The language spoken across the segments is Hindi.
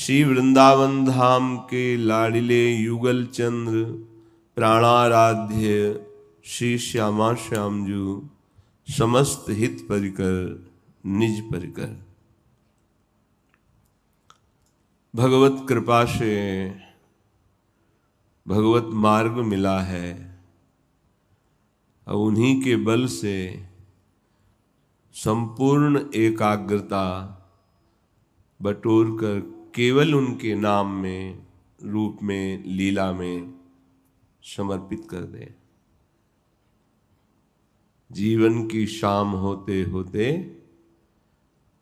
श्री वृंदावन धाम के लाडिले युगल चंद्र प्राणाराध्य श्री श्यामा श्यामजू समस्त हित परिकर निज परिकर। भगवत कृपा से भगवत मार्ग मिला है और उन्हीं के बल से संपूर्ण एकाग्रता बटोर कर केवल उनके नाम में, रूप में, लीला में समर्पित कर दें। जीवन की शाम होते होते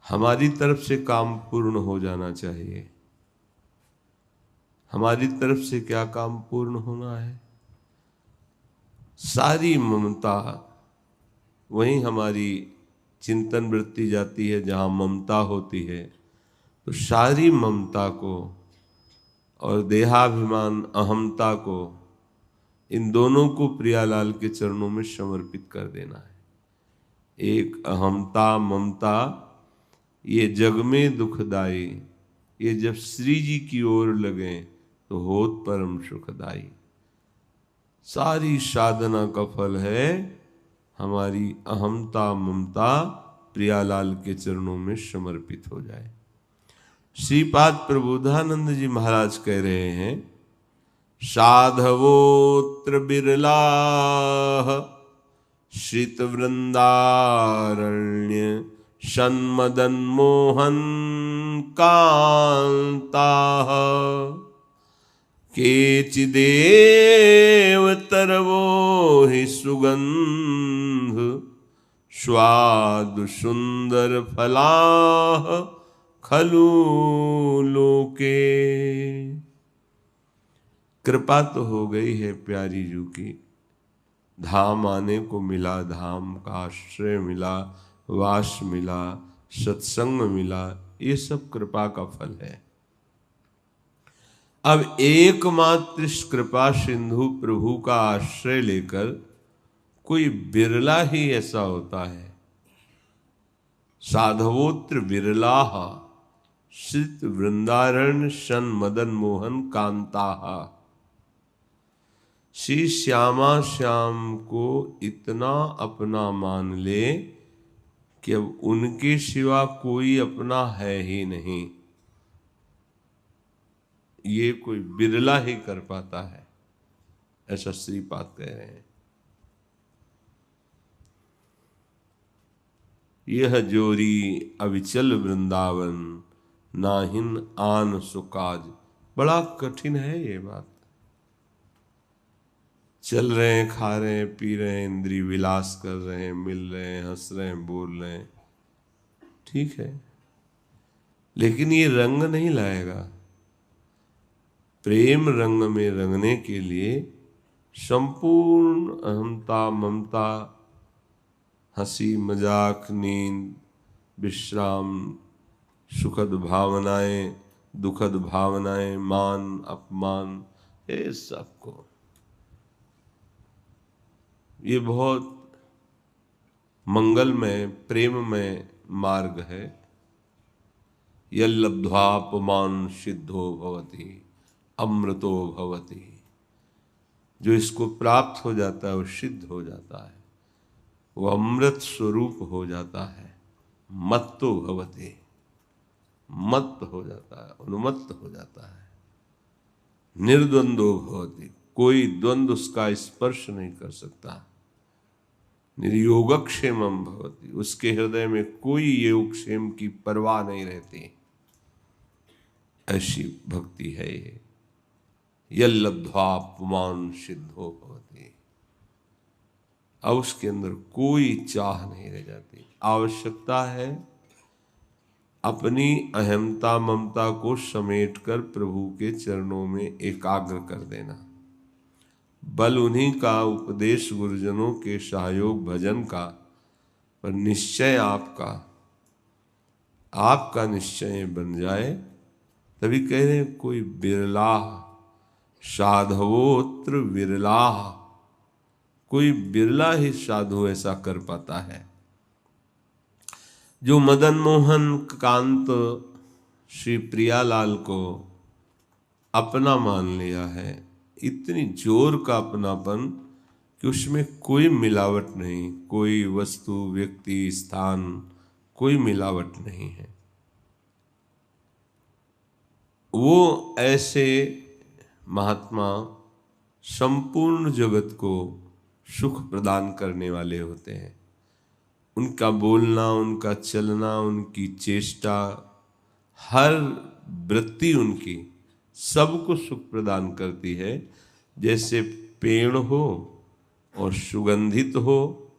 हमारी तरफ से काम पूर्ण हो जाना चाहिए। हमारी तरफ से क्या काम पूर्ण होना है? सारी ममता, वहीं हमारी चिंतन वृत्ति जाती है जहाँ ममता होती है, तो सारी ममता को और देहाभिमान अहमता को, इन दोनों को प्रियालाल के चरणों में समर्पित कर देना है। एक अहमता ममता ये जग में दुखदाई, ये जब श्री जी की ओर लगे तो होत परम सुखदाई। सारी साधना का फल है हमारी अहमता ममता प्रियालाल के चरणों में समर्पित हो जाए। श्रीपाद प्रबोधानंद जी महाराज कह रहे हैं, साधवोत्र बिरला श्रित वृंदारण्य सन्मदन मोहन कांता केचिदेव तरवो हि सुगंध स्वाद सुंदर फलाः खलु लोके। कृपा तो हो गई है प्यारी जू की, धाम आने को मिला, धाम का आश्रय मिला, वास मिला, सत्संग मिला, ये सब कृपा का फल है। अब एकमात्र इस कृपा सिंधु प्रभु का आश्रय लेकर कोई बिरला ही ऐसा होता है। साधवोत्र बिरलाः श्रित वृंदारण्य सन मदन मोहन कांताः। श्री श्यामा श्याम को इतना अपना मान ले कि अब उनके सिवा कोई अपना है ही नहीं। ये कोई बिरला ही कर पाता है, ऐसा श्रीपाद कह रहे हैं। यह जोरी अविचल वृंदावन नाहिन आन सुकाज। बड़ा कठिन है ये बात। चल रहे हैं, खा रहे हैं, पी रहे हैं, इंद्रिय विलास कर रहे हैं, मिल रहे हैं, हंस रहे हैं, बोल रहे हैं, ठीक है, लेकिन ये रंग नहीं लाएगा। प्रेम रंग में रंगने के लिए संपूर्ण अहमता ममता, हंसी मजाक, नींद, विश्राम, सुखद भावनाएं, दुखद भावनाएं, मान अपमान, ये सबको, ये बहुत मंगलमय प्रेममय मार्ग है। यल्लब्ध्वापमान सिद्धो भवति अमृतो भवति। जो इसको प्राप्त हो जाता है वो सिद्ध हो जाता है, वो अमृत स्वरूप हो जाता है। मत्तो भवति, मत्त हो जाता है, उन्मत्त हो जाता है। निर्द्वंदो भवति, कोई द्वंद्व उसका स्पर्श नहीं कर सकता। निर्योगक्षेमम भवति, उसके हृदय में कोई योगक्षेम की परवाह नहीं रहती। ऐसी भक्ति है ये। यल्लब्ध्वा पुमान सिद्धो भवति। अब उसके अंदर कोई चाह नहीं रह जाती। आवश्यकता है अपनी अहमता ममता को समेटकर प्रभु के चरणों में एकाग्र कर देना। बल उन्हीं का, उपदेश गुरुजनों के सहयोग भजन का, पर निश्चय आपका निश्चय बन जाए। तभी कह रहे हैं कोई बिरला, साधवोत्र विरला, कोई बिरला ही साधु ऐसा कर पाता है जो मदन मोहन कांत श्री प्रियालाल को अपना मान लिया है, इतनी जोर का अपनापन कि उसमें कोई मिलावट नहीं, कोई वस्तु, व्यक्ति, स्थान, कोई मिलावट नहीं है। वो ऐसे महात्मा संपूर्ण जगत को सुख प्रदान करने वाले होते हैं। उनका बोलना, उनका चलना, उनकी चेष्टा, हर वृत्ति उनकी सबको सुख प्रदान करती है। जैसे पेड़ हो और सुगंधित हो,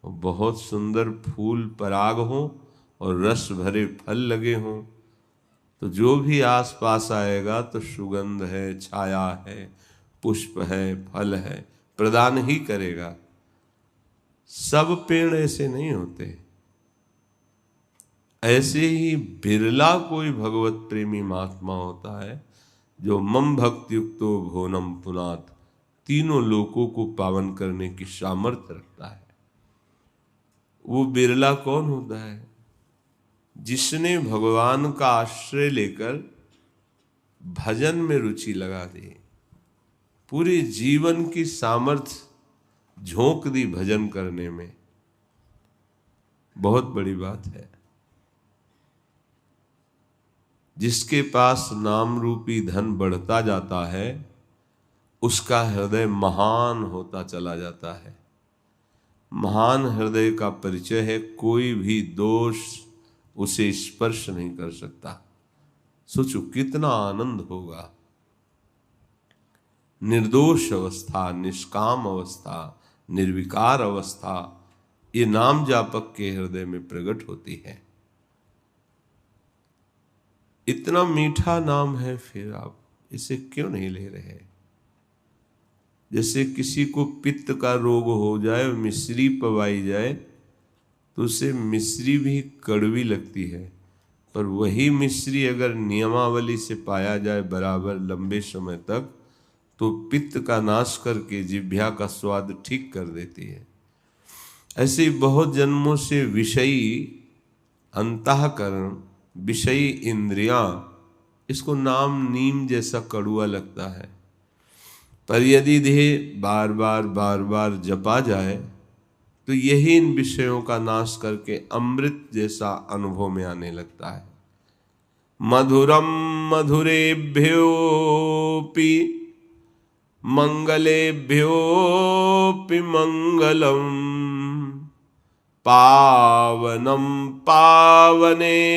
बहुत सुंदर फूल पराग हो और रस भरे फल लगे हों, तो जो भी आसपास आएगा तो सुगंध है, छाया है, पुष्प है, फल है, प्रदान ही करेगा। सब पेड़ ऐसे नहीं होते। ऐसे ही बिरला कोई भगवत प्रेमी महात्मा होता है जो मम भक्ति युक्तो भोनम पुनात, तीनों लोकों को पावन करने की सामर्थ्य रखता है। वो बिरला कौन होता है? जिसने भगवान का आश्रय लेकर भजन में रुचि लगा दी, पूरे जीवन की सामर्थ्य झोंक दी भजन करने में। बहुत बड़ी बात है। जिसके पास नाम रूपी धन बढ़ता जाता है, उसका हृदय महान होता चला जाता है। महान हृदय का परिचय है, कोई भी दोष उसे स्पर्श नहीं कर सकता। सोचो कितना आनंद होगा। निर्दोष अवस्था, निष्काम अवस्था, निर्विकार अवस्था, ये नाम जापक के हृदय में प्रकट होती है। इतना मीठा नाम है, फिर आप इसे क्यों नहीं ले रहे? जैसे किसी को पित्त का रोग हो जाए और मिश्री पवाई जाए तो उसे मिश्री भी कड़वी लगती है, पर वही मिश्री अगर नियमावली से पाया जाए बराबर लंबे समय तक, तो पित्त का नाश करके जिह्वा का स्वाद ठीक कर देती है। ऐसे ही बहुत जन्मों से विषयी अंतःकरण, विषयी इंद्रियां, इसको नाम नीम जैसा कड़ुआ लगता है, पर यदि देह बार बार जपा जाए तो यही इन विषयों का नाश करके अमृत जैसा अनुभव में आने लगता है। मधुरम मधुरेभ्योऽपि मंगलेभ्योऽपि मंगलम, पावनम पावनेभ्योऽपि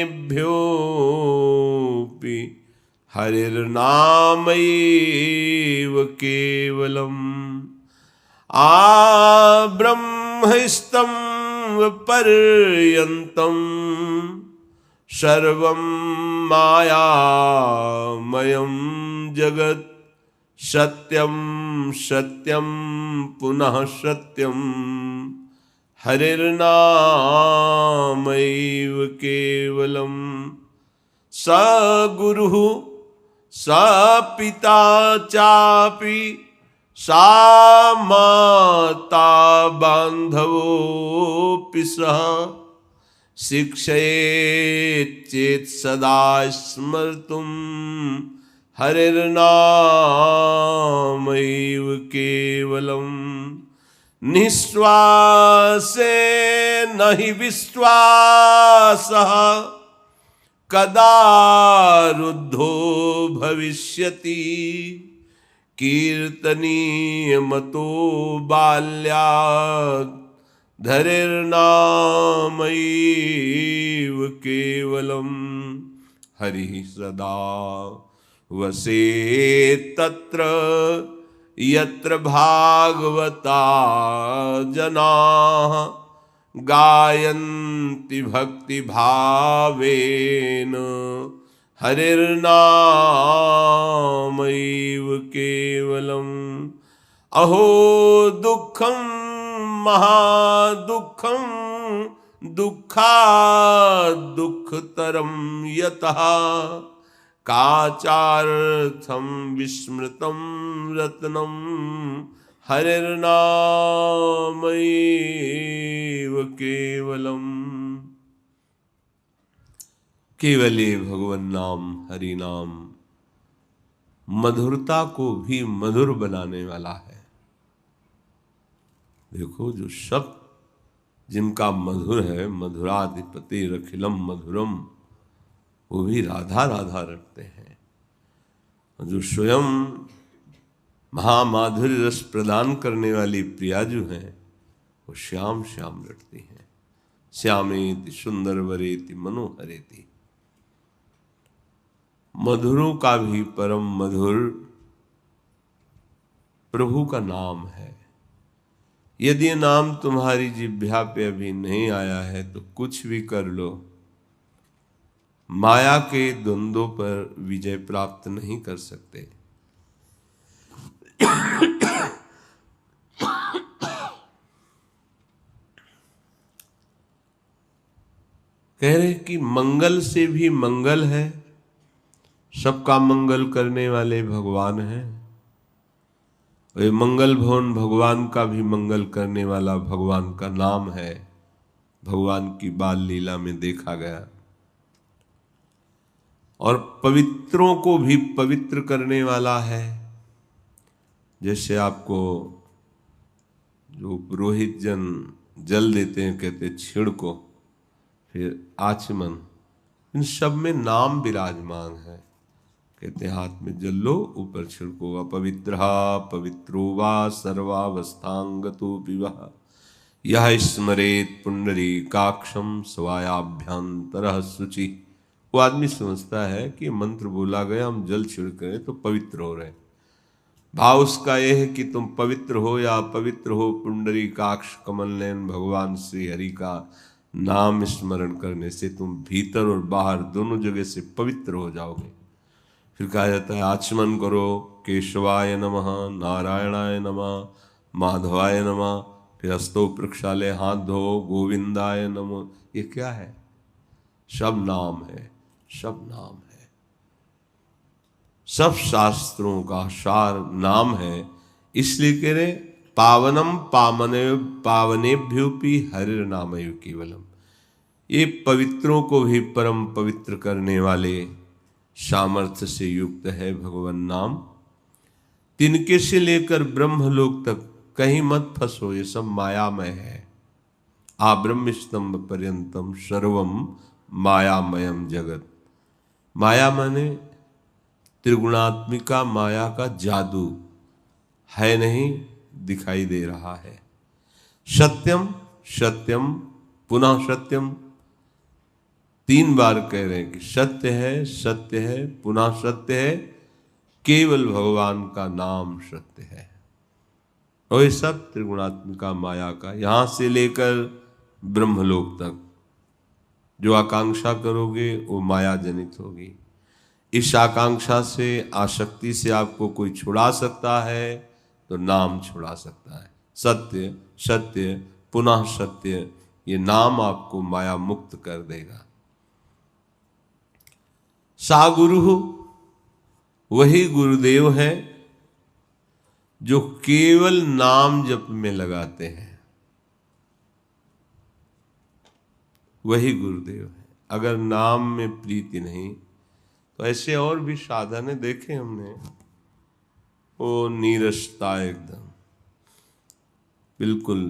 हरिर्नामैव केवलम्। ब्रह्मस्तं पर्यन्तं सर्वं मायामयं जगत्, सत्यं सत्यं पुनः सत्यं हरिर्नामैव केवलम्। स गुरुः स पिता चापि सा माता बान्धवोऽपि सः, शिक्षयेत् चेत् सदा स्मर्तुं हरिर्नामैव केवलम्। निःश्वासेन हि विश्वासः कदा रुद्धो भविष्यति, कीर्तनीयमतो बाल्यात् धरिर्नामैव केवलम्। हरिः सदा वसेत् तत्र यत्र भागवता जनाः, गायन्ति भक्ति भावेन हरिर्नामैव केवलम्। अहो दुःखं महादुःखं दुःखात् दुःखतरं यतः, काचार्थं विस्मृतं रत्नं हरिर्नामैव केवलम्। केवले भगवन नाम हरि नाम मधुरता को भी मधुर बनाने वाला है। देखो जो शब्द जिनका मधुर है, मधुराधिपति रखिलम मधुरम, वो भी राधा राधा रटते हैं। जो स्वयं महामाधुर्य रस प्रदान करने वाली प्रिया जो है वो श्याम श्याम रटती हैं। श्यामेति सुंदर वरेति मनोहरेति। मधुरों का भी परम मधुर प्रभु का नाम है। यदि ये नाम तुम्हारी जिह्वा पे अभी नहीं आया है तो कुछ भी कर लो, माया के द्वंद्वों पर विजय प्राप्त नहीं कर सकते। कह रहे कि मंगल से भी मंगल है, सबका मंगल करने वाले भगवान हैं। वे मंगल भवन भगवान का भी मंगल करने वाला भगवान का नाम है, भगवान की बाल लीला में देखा गया। और पवित्रों को भी पवित्र करने वाला है। जैसे आपको जो पुरोहित जन जल देते हैं, कहते छिड़को, फिर आचमन, इन सब में नाम विराजमान है। कहते हाथ में जल लो, ऊपर छिड़को। अपवित्रहा पवित्रो वा सर्वावस्थांगतो विवाह यह स्मरेत पुंडरीकाक्षम स्वायाभ्यंतरः शुचि। वो आदमी समझता है कि मंत्र बोला गया, हम जल छिड़क रहे तो पवित्र हो रहे। भाव उसका यह है कि तुम पवित्र हो या अपवित्र हो, पुंडरीकाक्ष कमल नयन भगवान श्री हरि का नाम स्मरण करने से तुम भीतर और बाहर दोनों जगह से पवित्र हो जाओगे। फिर कहा जाता है आचमन करो, केशवाय नमः, नारायणाय नमः, माधवाय नमः, फिर हस्तो प्रक्षालय, हाथ धो, गोविंदाय नमः। ये क्या है? सब नाम है, सब नाम है, सब शास्त्रों का सार नाम है। इसलिए कह रहे पावनम पावनेभ्योपि हरिर नामैव केवलम। ये पवित्रों को भी परम पवित्र करने वाले सामर्थ्य से युक्त है भगवान नाम। तिनके से लेकर ब्रह्मलोक तक कहीं मत फंसो, ये सब मायामय है। आ ब्रह्म स्तंभ पर्यंतम सर्वम मायामयम जगत। माया माने त्रिगुणात्मिका माया का जादू है, नहीं दिखाई दे रहा है। सत्यम सत्यम पुनः सत्यम, 3 बार कह रहे हैं कि सत्य है पुनः सत्य है, केवल भगवान का नाम सत्य है। और ये सब त्रिगुणात्मिका माया का, यहां से लेकर ब्रह्मलोक तक जो आकांक्षा करोगे वो माया जनित होगी। इस आकांक्षा से, आसक्ति से आपको कोई छुड़ा सकता है तो नाम छुड़ा सकता है। सत्य सत्य पुनः सत्य, ये नाम आपको माया मुक्त कर देगा। सा गुरु, वही गुरुदेव है जो केवल नाम जप में लगाते हैं, वही गुरुदेव है। अगर नाम में प्रीति नहीं तो ऐसे और भी साधन है, देखे हमने, वो नीरसता, एकदम बिल्कुल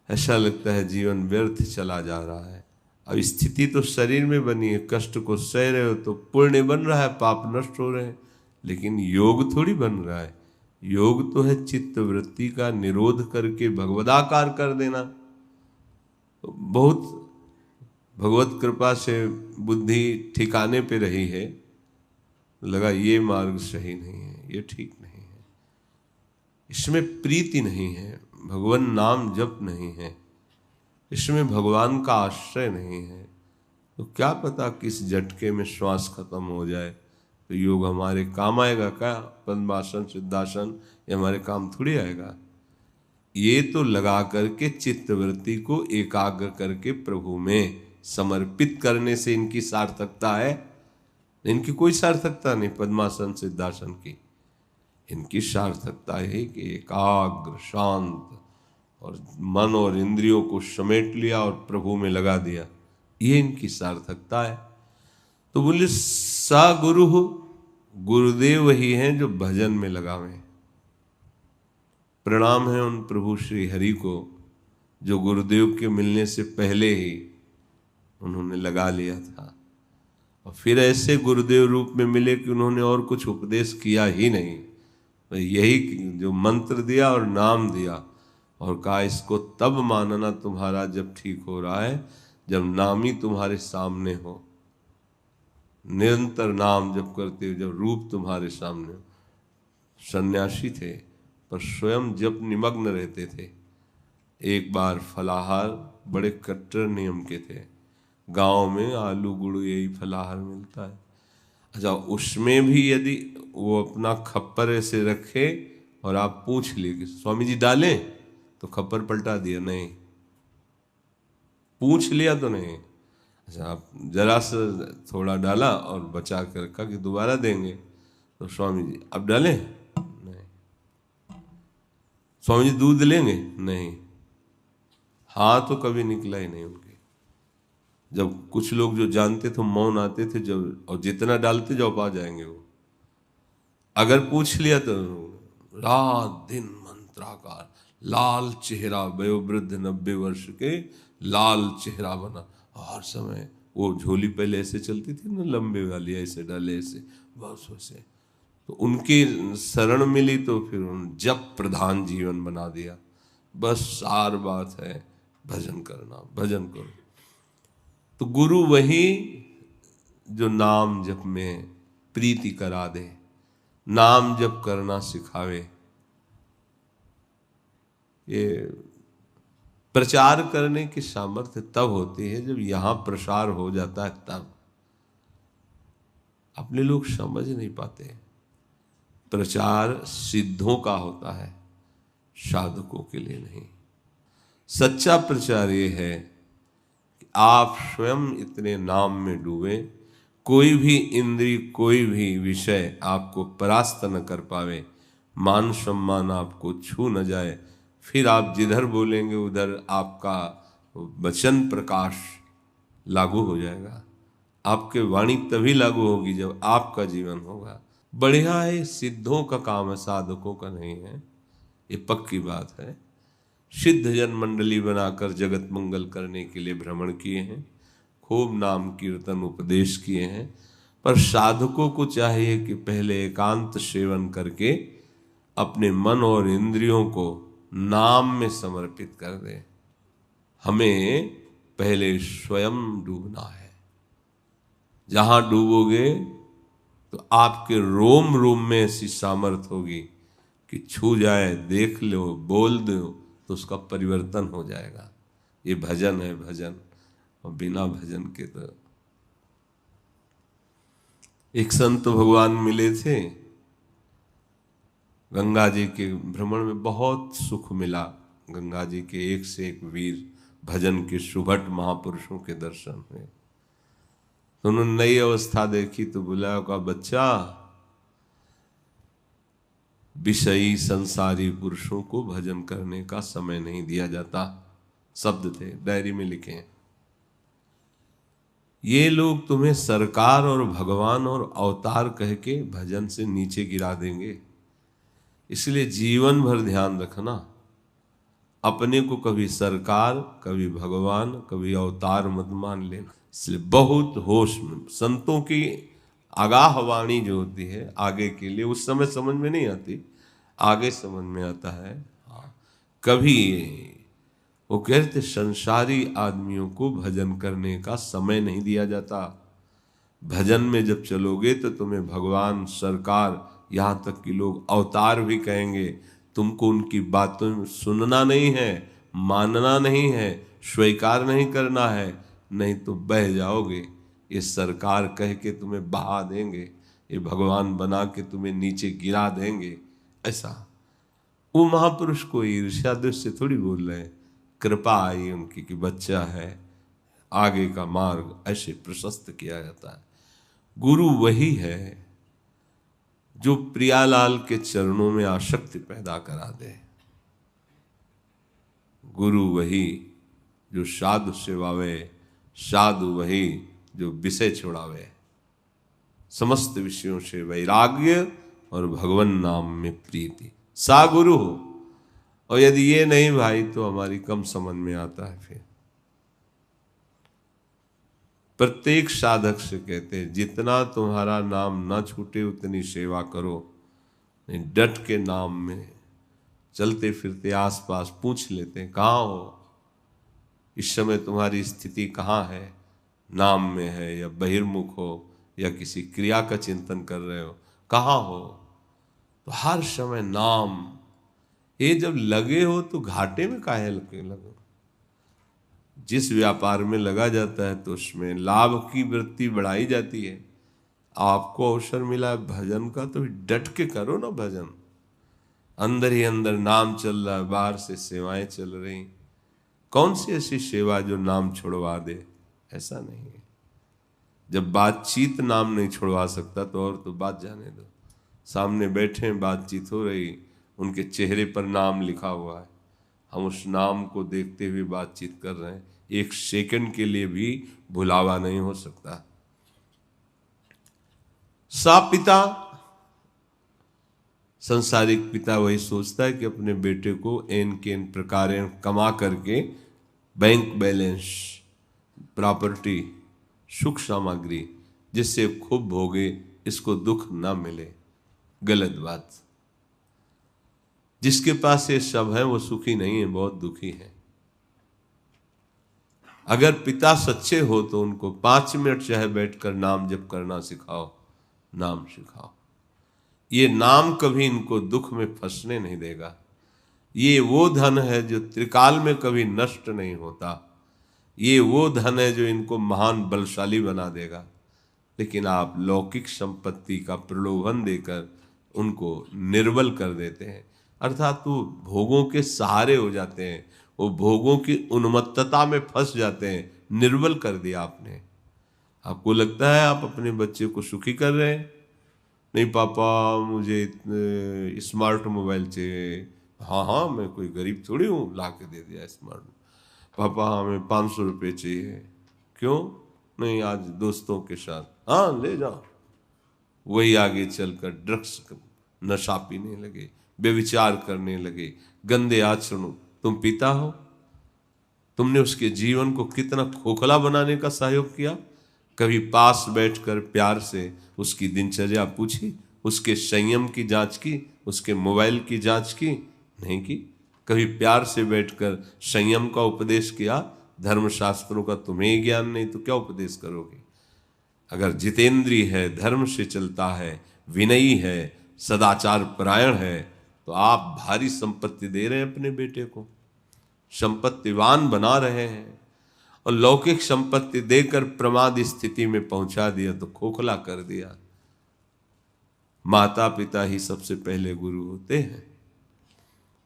ऐसा लगता है जीवन व्यर्थ चला जा रहा है। अब स्थिति तो शरीर में बनी है, कष्ट को सह रहे हो तो पुण्य बन रहा है, पाप नष्ट हो रहे हैं, लेकिन योग थोड़ी बन रहा है। योग तो है चित्त वृत्ति का निरोध करके भगवदाकार कर देना। बहुत भगवत कृपा से बुद्धि ठिकाने पे रही है, लगा ये मार्ग सही नहीं है, ये ठीक नहीं है, इसमें प्रीति नहीं है, भगवान नाम जप नहीं है, इसमें भगवान का आश्रय नहीं है, तो क्या पता किस झटके में श्वास खत्म हो जाए तो योग हमारे काम आएगा क्या? पद्मासन सिद्धासन ये हमारे काम थोड़ी आएगा। ये तो लगा करके चित्तवृत्ति को एकाग्र करके प्रभु में समर्पित करने से इनकी सार्थकता है। इनकी कोई सार्थकता नहीं पद्मासन सिद्धासन की। इनकी सार्थकता है कि एकाग्र शांत और मन और इंद्रियों को समेट लिया और प्रभु में लगा दिया, ये इनकी सार्थकता है। तो बोले सा गुरु हो, गुरुदेव वही हैं जो भजन में लगावे। प्रणाम है उन प्रभु श्री हरि को जो गुरुदेव के मिलने से पहले ही उन्होंने लगा लिया था, और फिर ऐसे गुरुदेव रूप में मिले कि उन्होंने और कुछ उपदेश किया ही नहीं, यही जो मंत्र दिया और नाम दिया, और कहा इसको तब मानना तुम्हारा जब ठीक हो रहा है जब नाम ही तुम्हारे सामने हो, निरंतर नाम जप करते हो, जब रूप तुम्हारे सामने हो। सन्यासी थे पर स्वयं जप निमग्न रहते थे। एक बार फलाहार बड़े कट्टर नियम के थे, गांव में आलू गुड़ यही फलाहार मिलता है। अच्छा, उसमें भी यदि वो अपना खप्पर ऐसे रखे और आप पूछ लिए कि स्वामी जी डालें, तो खप्पर पलटा दिया, नहीं। पूछ लिया तो नहीं। अच्छा, आप जरा सा थोड़ा डाला और बचा कर रखा कि दोबारा देंगे, तो स्वामी जी अब डालें, नहीं। स्वामी जी दूध लेंगे, नहीं। हाँ तो कभी निकला ही नहीं उनके। जब कुछ लोग जो जानते थे मौन आते थे, जब और जितना डालते जाओ पा जाएंगे वो। अगर पूछ लिया तो रात दिन मंत्राकार, लाल चेहरा, वयोवृद्ध 90 वर्ष के, लाल चेहरा बना, हर समय वो झोली पहले ऐसे चलती थी ना, लंबे वाली, ऐसे डाले ऐसे, बस वैसे। तो उनकी शरण मिली तो फिर उन जप प्रधान जीवन बना दिया। बस सार बात है भजन करना, भजन करो। तो गुरु वही जो नाम जप में प्रीति करा दे, नाम जप करना सिखावे। ये प्रचार करने की सामर्थ्य तब होती है जब यहां प्रसार हो जाता है, तब। अपने लोग समझ नहीं पाते। प्रचार सिद्धों का होता है, साधकों के लिए नहीं। सच्चा प्रचार ये है कि आप स्वयं इतने नाम में डूबे, कोई भी इंद्रिय, कोई भी विषय आपको परास्त न कर पावे, मान सम्मान आपको छू न जाए, फिर आप जिधर बोलेंगे उधर आपका वचन प्रकाश लागू हो जाएगा। आपके वाणी तभी लागू होगी जब आपका जीवन होगा। बढ़िया है, सिद्धों का काम है, साधकों का नहीं है, ये पक्की बात है। सिद्ध जन मंडली बनाकर जगत मंगल करने के लिए भ्रमण किए हैं, खूब नाम कीर्तन उपदेश किए हैं, पर साधकों को चाहिए कि पहले एकांत सेवन करके अपने मन और इंद्रियों को नाम में समर्पित कर दे। हमें पहले स्वयं डूबना है। जहां डूबोगे तो आपके रोम रोम में ऐसी सामर्थ होगी कि छू जाए, देख लो, बोल दो तो उसका परिवर्तन हो जाएगा। ये भजन है, भजन। और बिना भजन के तो एक संत भगवान मिले थे, गंगा जी के भ्रमण में बहुत सुख मिला। गंगा जी के एक से एक वीर भजन के सुभट महापुरुषों के दर्शन हुए। तो उन्होंने नई अवस्था देखी तो बुलाया, का बच्चा, विषयी संसारी पुरुषों को भजन करने का समय नहीं दिया जाता। शब्द थे, डायरी में लिखे हैं। ये लोग तुम्हें सरकार और भगवान और अवतार कह के भजन से नीचे गिरा देंगे। इसलिए जीवन भर ध्यान रखना, अपने को कभी सरकार, कभी भगवान, कभी अवतार मत मान लेना। इसलिए बहुत होश में, संतों की आगाह वाणी जो होती है आगे के लिए, उस समय समझ में नहीं आती, आगे समझ में आता है। हाँ, कभी वो कहते संसारी आदमियों को भजन करने का समय नहीं दिया जाता। भजन में जब चलोगे तो तुम्हें भगवान, सरकार, यहाँ तक कि लोग अवतार भी कहेंगे। तुमको उनकी बातों सुनना नहीं है, मानना नहीं है, स्वीकार नहीं करना है, नहीं तो बह जाओगे। ये सरकार कह के तुम्हें बहा देंगे, ये भगवान बना के तुम्हें नीचे गिरा देंगे। ऐसा वो महापुरुष को ईर्ष्या द्वेष से थोड़ी बोल रहे हैं, कृपा आई उनकी कि बच्चा है, आगे का मार्ग ऐसे प्रशस्त किया जाता है। गुरु वही है जो प्रियालाल के चरणों में आसक्ति पैदा करा दे। गुरु वही जो साधु सेवावे साधु वही जो विषय छुड़ावे, समस्त विषयों से वैराग्य और भगवान नाम में प्रीति, सा गुरु हो। और यदि ये नहीं भाई तो हमारी कम समझ में आता है। फिर प्रत्येक साधक से कहते हैं जितना तुम्हारा नाम ना छूटे उतनी सेवा करो, नहीं डट के नाम में चलते फिरते आसपास पूछ लेते हैं कहाँ हो, इस समय तुम्हारी स्थिति कहाँ है, नाम में है या बहिर्मुख हो या किसी क्रिया का चिंतन कर रहे हो, कहाँ हो। तो हर समय नाम, ये जब लगे हो तो घाटे में काहे लगो। जिस व्यापार में लगा जाता है तो उसमें लाभ की वृत्ति बढ़ाई जाती है। आपको अवसर मिला भजन का तो डट के करो ना भजन। अंदर ही अंदर नाम चल रहा है, बाहर से सेवाएं चल रही, कौन सी ऐसी सेवा जो नाम छुड़वा दे? ऐसा नहीं है। जब बातचीत नाम नहीं छुड़वा सकता तो और तो बात जाने दो। सामने बैठे बातचीत हो रही, उनके चेहरे पर नाम लिखा हुआ है, हम उस नाम को देखते हुए बातचीत कर रहे हैं, एक सेकंड के लिए भी भुलावा नहीं हो सकता। सा पिता, संसारिक पिता वही सोचता है कि अपने बेटे को एन के एन प्रकार कमा करके बैंक बैलेंस, प्रॉपर्टी, सुख सामग्री, जिससे खूब भोगे, इसको दुख ना मिले। गलत बात। जिसके पास ये सब है वो सुखी नहीं है, बहुत दुखी है। अगर पिता सच्चे हो तो उनको 5 मिनट चाहे बैठकर नाम जप करना सिखाओ, नाम सिखाओ। ये नाम कभी इनको दुख में फंसने नहीं देगा। ये वो धन है जो त्रिकाल में कभी नष्ट नहीं होता। ये वो धन है जो इनको महान बलशाली बना देगा। लेकिन आप लौकिक संपत्ति का प्रलोभन देकर उनको निर्बल कर देते हैं, अर्थात वो भोगों के सहारे हो जाते हैं, वो भोगों की उन्मत्तता में फंस जाते हैं। निर्बल कर दिया आपने। आपको लगता है आप अपने बच्चे को सुखी कर रहे हैं। नहीं पापा मुझे स्मार्ट मोबाइल चाहिए। हाँ हाँ, मैं कोई गरीब थोड़ी हूँ, ला के दे दिया स्मार्ट। पापा हमें 500 रुपये चाहिए। क्यों? नहीं आज दोस्तों के साथ। हाँ ले जाओ। वही आगे चलकर ड्रग्स नशा पीने लगे, बेविचार करने लगे, गंदे आचरणों। तुम पिता हो, तुमने उसके जीवन को कितना खोखला बनाने का सहयोग किया। कभी पास बैठकर प्यार से उसकी दिनचर्या पूछी, उसके संयम की जांच की, उसके मोबाइल की जांच की? नहीं की। कभी प्यार से बैठकर संयम का उपदेश किया? धर्मशास्त्रों का तुम्हें ज्ञान नहीं तो क्या उपदेश करोगे? अगर जितेंद्रिय है, धर्म से चलता है, विनयी है, सदाचार परायण है, तो आप भारी संपत्ति दे रहे हैं अपने बेटे को, संपत्तिवान बना रहे हैं। और लौकिक संपत्ति देकर प्रमाद स्थिति में पहुंचा दिया तो खोखला कर दिया। माता पिता ही सबसे पहले गुरु होते हैं।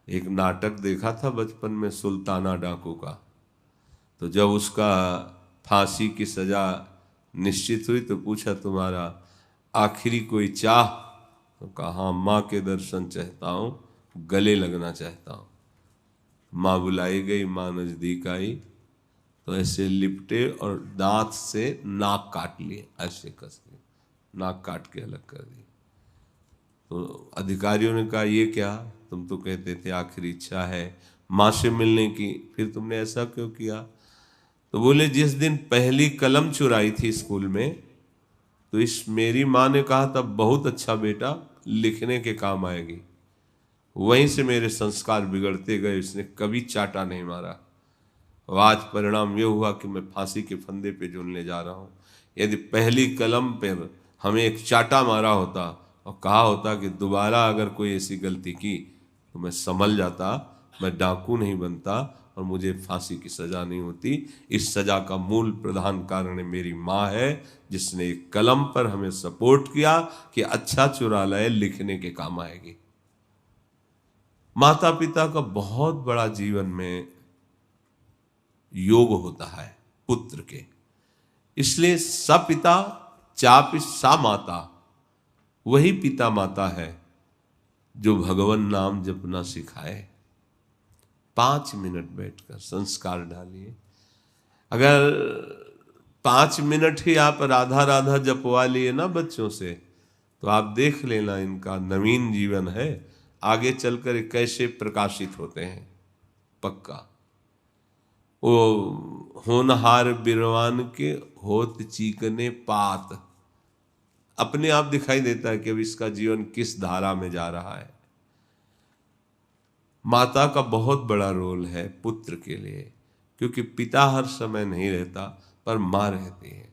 एक नाटक देखा था बचपन में, सुल्ताना डाकू का। तो जब उसका फांसी की सजा निश्चित हुई तो पूछा तुम्हारा आखिरी कोई चाह? तो कहा माँ के दर्शन चाहता हूँ, गले लगना चाहता हूँ। माँ बुलाई गई, माँ नजदीक आई तो ऐसे लिपटे और दांत से नाक काट लिए, ऐसे कस के नाक काट के अलग कर दी। तो अधिकारियों ने कहा ये क्या, तुम तो कहते थे आखिरी इच्छा है माँ से मिलने की, फिर तुमने ऐसा क्यों किया? तो बोले जिस दिन पहली कलम चुराई थी स्कूल में, तो इस मेरी माँ ने कहा था बहुत अच्छा बेटा, लिखने के काम आएगी। वहीं से मेरे संस्कार बिगड़ते गए, इसने कभी चाटा नहीं मारा। और आज परिणाम ये हुआ कि मैं फांसी के फंदे पे झूलने जा रहा हूँ। यदि पहली कलम पर हमें एक चाटा मारा होता और कहा होता कि दोबारा अगर कोई ऐसी गलती की तो मैं संभल जाता, मैं डाकू नहीं बनता और मुझे फांसी की सजा नहीं होती। इस सजा का मूल प्रधान कारण मेरी माँ है, जिसने एक कलम पर हमें सपोर्ट किया कि अच्छा चुरा लाए, लिखने के काम आएगी। माता पिता का बहुत बड़ा जीवन में योग होता है पुत्र के। इसलिए सपिता चापि सा माता, वही पिता माता है जो भगवान नाम जपना सिखाए। 5 मिनट बैठकर संस्कार डालिए। अगर 5 मिनट ही आप राधा राधा जपवा लिए ना बच्चों से, तो आप देख लेना इनका नवीन जीवन है, आगे चलकर कैसे प्रकाशित होते हैं। पक्का वो होनहार बिरवान के होत चीकने पात, अपने आप दिखाई देता है कि अब इसका जीवन किस धारा में जा रहा है। माता का बहुत बड़ा रोल है पुत्र के लिए, क्योंकि पिता हर समय नहीं रहता पर माँ रहती है।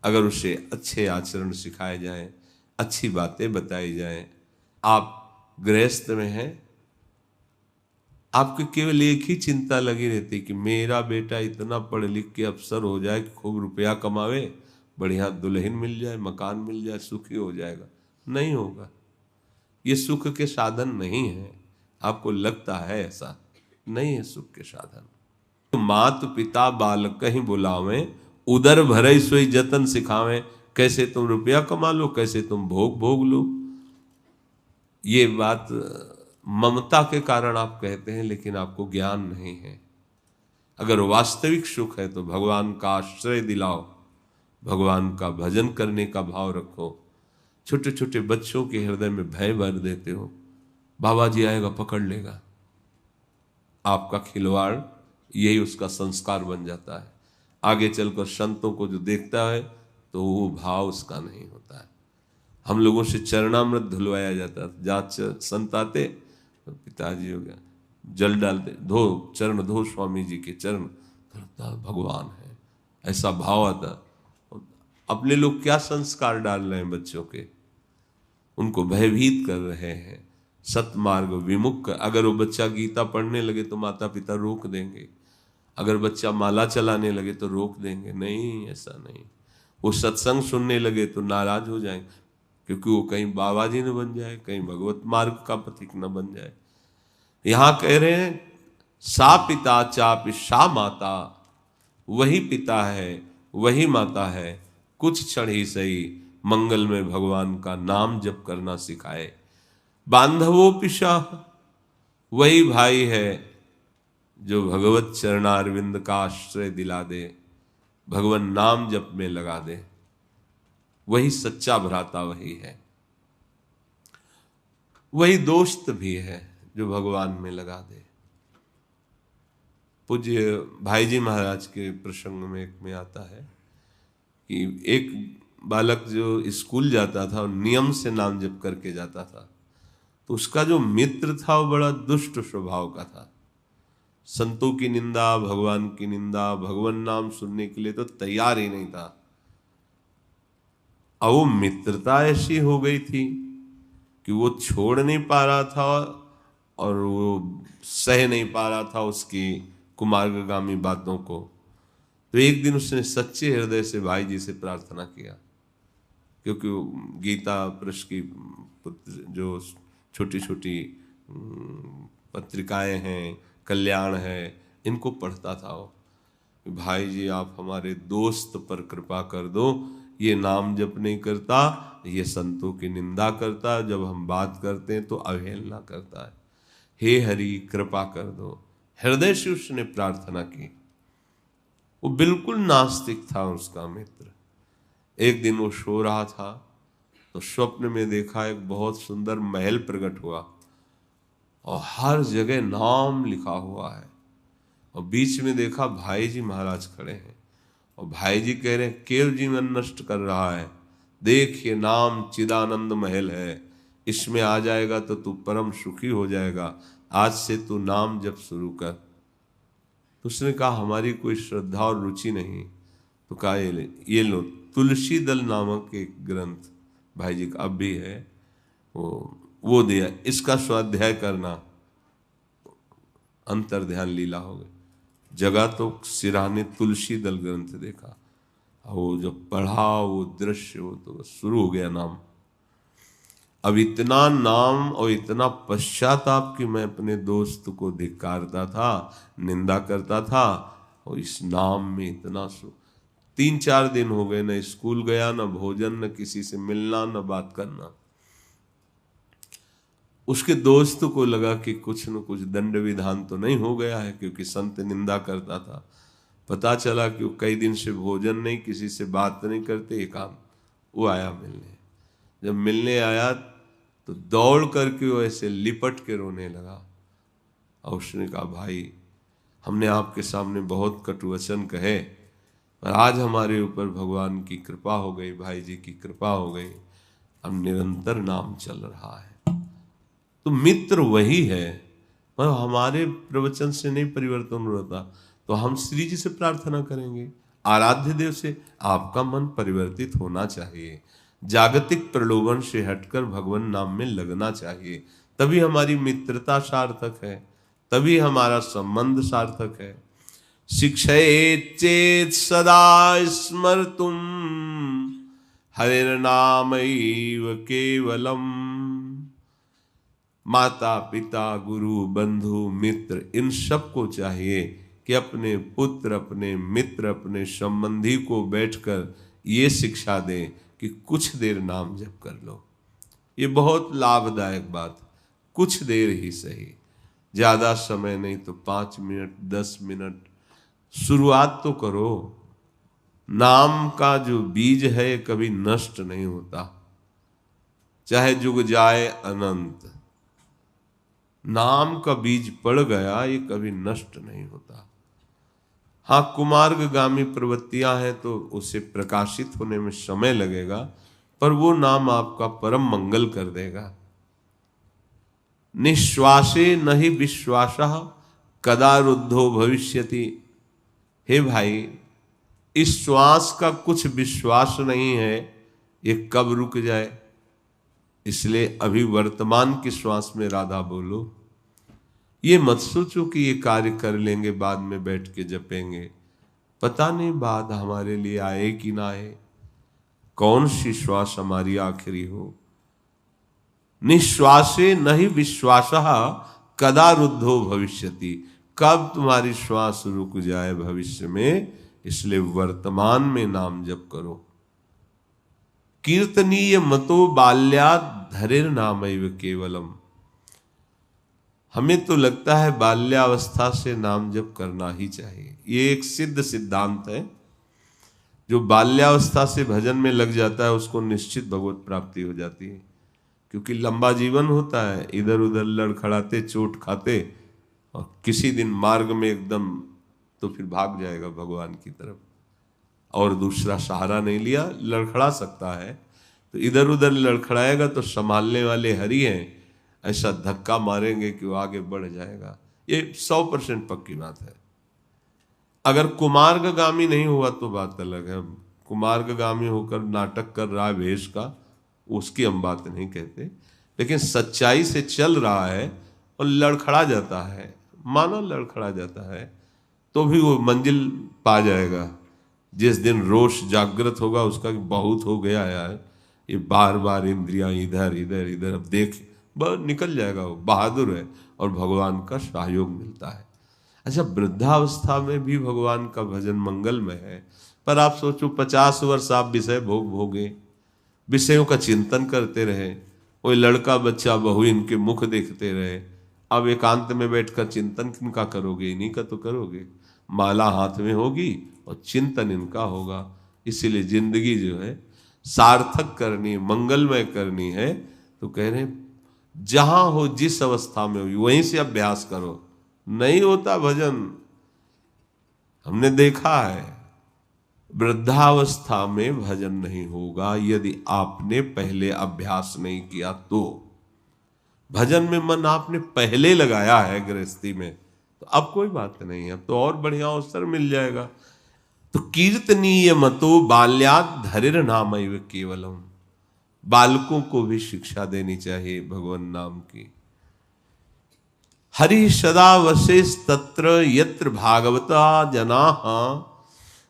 अगर उसे अच्छे आचरण सिखाए जाएं, अच्छी बातें बताई जाएं। आप गृहस्थ में हैं, आपको केवल एक ही चिंता लगी रहती कि मेरा बेटा इतना पढ़ लिख के अफसर हो जाए कि खूब रुपया कमावे, बढ़िया दुल्हन मिल जाए, मकान मिल जाए, सुखी हो जाएगा। नहीं होगा, ये सुख के साधन नहीं है। आपको लगता है ऐसा, नहीं है सुख के साधन। तो मात पिता बालक कहीं बुलावें, उदर भरे सोई जतन सिखावें। कैसे तुम रुपया कमा लो, कैसे तुम भोग भोग लो। ये बात ममता के कारण आप कहते हैं, लेकिन आपको ज्ञान नहीं है। अगर वास्तविक सुख है तो भगवान का आश्रय दिलाओ, भगवान का भजन करने का भाव रखो। छोटे छोटे बच्चों के हृदय में भय भर देते हो, बाबा जी आएगा पकड़ लेगा। आपका खिलवाड़ यही उसका संस्कार बन जाता है। आगे चलकर संतों को जो देखता है तो वो भाव उसका नहीं होता है। हम लोगों से चरणामृत धुलवाया जाता था, जहाँ संत आते तो पिताजी हो गया, जल डालते, धो चरण, धो स्वामी जी के चरण, भगवान है, ऐसा भाव आता। अपने लोग क्या संस्कार डाल रहे हैं बच्चों के, उनको भयभीत कर रहे हैं, सतमार्ग विमुख। अगर वो बच्चा गीता पढ़ने लगे तो माता पिता रोक देंगे, अगर बच्चा माला चलाने लगे तो रोक देंगे। नहीं, ऐसा नहीं। वो सत्संग सुनने लगे तो नाराज हो जाएंगे, क्योंकि वो कहीं बाबा जी न बन जाए, कहीं भगवत मार्ग का पथिक न बन जाए। यहां कह रहे हैं सा पिता चापि सा माता, वही पिता है वही माता है, कुछ क्षण ही सही मंगल में भगवान का नाम जप करना सिखाए। बांधवो पिशा, वही भाई है जो भगवत चरणारविंद का आश्रय दिला दे, भगवान नाम जप में लगा दे। वही सच्चा भ्राता वही है, वही दोस्त भी है जो भगवान में लगा दे। पूज्य भाई जी महाराज के प्रसंग में एक में आता है कि एक बालक जो स्कूल जाता था और नियम से नाम जप करके जाता था, तो उसका जो मित्र था वो बड़ा दुष्ट स्वभाव का था। संतों की निंदा, भगवान की निंदा, भगवान नाम सुनने के लिए तो तैयार ही नहीं था। अब वो मित्रता ऐसी हो गई थी कि वो छोड़ नहीं पा रहा था और वो सह नहीं पा रहा था उसकी कुमार्गगामी बातों को। तो एक दिन उसने सच्चे हृदय से भाई जी से प्रार्थना किया, क्योंकि गीता प्रेस की जो छोटी छोटी पत्रिकाएं हैं, कल्याण है, इनको पढ़ता था वो। भाई जी आप हमारे दोस्त पर कृपा कर दो, ये नाम जप नहीं करता, ये संतों की निंदा करता, जब हम बात करते हैं तो अवहेलना करता है, हे हरि कृपा कर दो। हृदय से उसने प्रार्थना की। वो बिल्कुल नास्तिक था उसका मित्र। एक दिन वो सो रहा था तो स्वप्न में देखा एक बहुत सुंदर महल प्रकट हुआ और हर जगह नाम लिखा हुआ है, और बीच में देखा भाई जी महाराज खड़े हैं और भाई जी कह रहे हैं केव जीवन नष्ट कर रहा है, देख ये नाम चिदानंद महल है, इसमें आ जाएगा तो तू परम सुखी हो जाएगा, आज से तू नाम जप शुरू कर। तो उसने कहा हमारी कोई श्रद्धा और रुचि नहीं। तो कहा ये लो तुलसी दल नामक एक ग्रंथ भाई जी का अब भी है, वो दिया, इसका स्वाध्याय करना। अंतर ध्यान लीला हो गई। जगह तो सिराने तुलसी दल ग्रंथ देखा, वो जब पढ़ा वो दृश्य, वो तो शुरू हो गया नाम। अब इतना नाम और इतना पश्चाताप कि मैं अपने दोस्त को धिक्कारता था, निंदा करता था, और इस नाम में इतना 3-4 दिन हो गए, न स्कूल गया, न भोजन, न किसी से मिलना, न बात करना। उसके दोस्त को लगा कि कुछ न कुछ दंड विधान तो नहीं हो गया है, क्योंकि संत निंदा करता था। पता चला कि वो कई दिन से भोजन नहीं, किसी से बात नहीं करते, एकांत। वो आया मिलने। जब मिलने आया तो दौड़ करके वो ऐसे लिपट के रोने लगा। और उसने कहा, भाई हमने आपके सामने बहुत कटुवचन कहे, पर आज हमारे ऊपर भगवान की कृपा हो गई, भाई जी की कृपा हो गई, अब निरंतर नाम चल रहा है। तो मित्र वही है, पर हमारे प्रवचन से नहीं परिवर्तन होता, तो हम श्री जी से प्रार्थना करेंगे, आराध्य देव से, आपका मन परिवर्तित होना चाहिए, जागतिक प्रलोभन से हटकर भगवान नाम में लगना चाहिए, तभी हमारी मित्रता सार्थक है, तभी हमारा संबंध सार्थक है। शिक्षयेत् चेत् सदा स्मर्तुम हरिर्नामैव केवलम। माता पिता गुरु बंधु मित्र इन सबको चाहिए कि अपने पुत्र, अपने मित्र, अपने संबंधी को बैठकर ये शिक्षा दें कि कुछ देर नाम जप कर लो। ये बहुत लाभदायक बात, कुछ देर ही सही, ज्यादा समय नहीं तो 5 मिनट 10 मिनट शुरुआत तो करो। नाम का जो बीज है कभी नष्ट नहीं होता, चाहे जुग जाए अनंत, नाम का बीज पड़ गया ये कभी नष्ट नहीं होता। हाँ, कुमार्गगामी प्रवृत्तियां हैं तो उसे प्रकाशित होने में समय लगेगा, पर वो नाम आपका परम मंगल कर देगा। निश्वासे नहि विश्वासः कदा रुद्धो भविष्यति। हे भाई, इस श्वास का कुछ विश्वास नहीं है, ये कब रुक जाए, इसलिए अभी वर्तमान की श्वास में राधा बोलो। ये मत सोचो कि ये कार्य कर लेंगे बाद में बैठ के जपेंगे, पता नहीं बाद हमारे लिए आए कि ना आए, कौन सी श्वास हमारी आखिरी हो। निश्वासे नहीं विश्वासः कदा रुद्धो भविष्यति, कब तुम्हारी श्वास रुक जाए भविष्य में, इसलिए वर्तमान में नाम जप करो। कीर्तनीय मतो बाल्यात् धरेर नामैव केवलम। हमें तो लगता है बाल्यावस्था से नाम जप करना ही चाहिए, ये एक सिद्ध सिद्धांत है। जो बाल्यावस्था से भजन में लग जाता है उसको निश्चित भगवत प्राप्ति हो जाती है, क्योंकि लंबा जीवन होता है, इधर उधर लड़खड़ाते चोट खाते, और किसी दिन मार्ग में एकदम तो फिर भाग जाएगा भगवान की तरफ, और दूसरा सहारा नहीं लिया, लड़खड़ा सकता है, तो इधर उधर लड़खड़ाएगा तो संभालने वाले हरि हैं, ऐसा धक्का मारेंगे कि वो आगे बढ़ जाएगा। ये 100% पक्की बात है। अगर कुमार्गगामी नहीं हुआ तो बात अलग है, कुमार्गगामी होकर नाटक कर रहा है भेष का, उसकी हम बात नहीं कहते, लेकिन सच्चाई से चल रहा है और लड़खड़ा जाता है, माना लड़खड़ा जाता है, तो भी वो मंजिल पा जाएगा। जिस दिन रोष जागृत होगा उसका बहुत हो गया यार, ये बार बार इंद्रियां इधर इधर इधर, अब देख बस निकल जाएगा, वो बहादुर है और भगवान का सहयोग मिलता है। अच्छा, वृद्धावस्था में भी भगवान का भजन मंगलमय है, पर आप सोचो 50 वर्ष आप विषय भोग भोगे, विषयों का चिंतन करते रहे, कोई लड़का बच्चा बहू इनके मुख देखते रहे, अब एकांत में बैठकर चिंतन किनका करोगे, इन्हीं का तो करोगे। माला हाथ में होगी और चिंतन इनका होगा। इसीलिए जिंदगी जो है सार्थक करनी, मंगलमय करनी है, तो कह रहे जहां हो, जिस अवस्था में हो वहीं से अभ्यास करो। नहीं होता भजन, हमने देखा है, वृद्धावस्था में भजन नहीं होगा यदि आपने पहले अभ्यास नहीं किया तो। भजन में मन आपने पहले लगाया है गृहस्थी में, तो अब कोई बात नहीं है, अब तो और बढ़िया अवसर मिल जाएगा। तो कीर्तनीय मतो बाल्यात् धरेर नामैव केवलम, बालकों को भी शिक्षा देनी चाहिए भगवान नाम की। हरि सदा वसेस् तत्र यत्र भागवता जनाः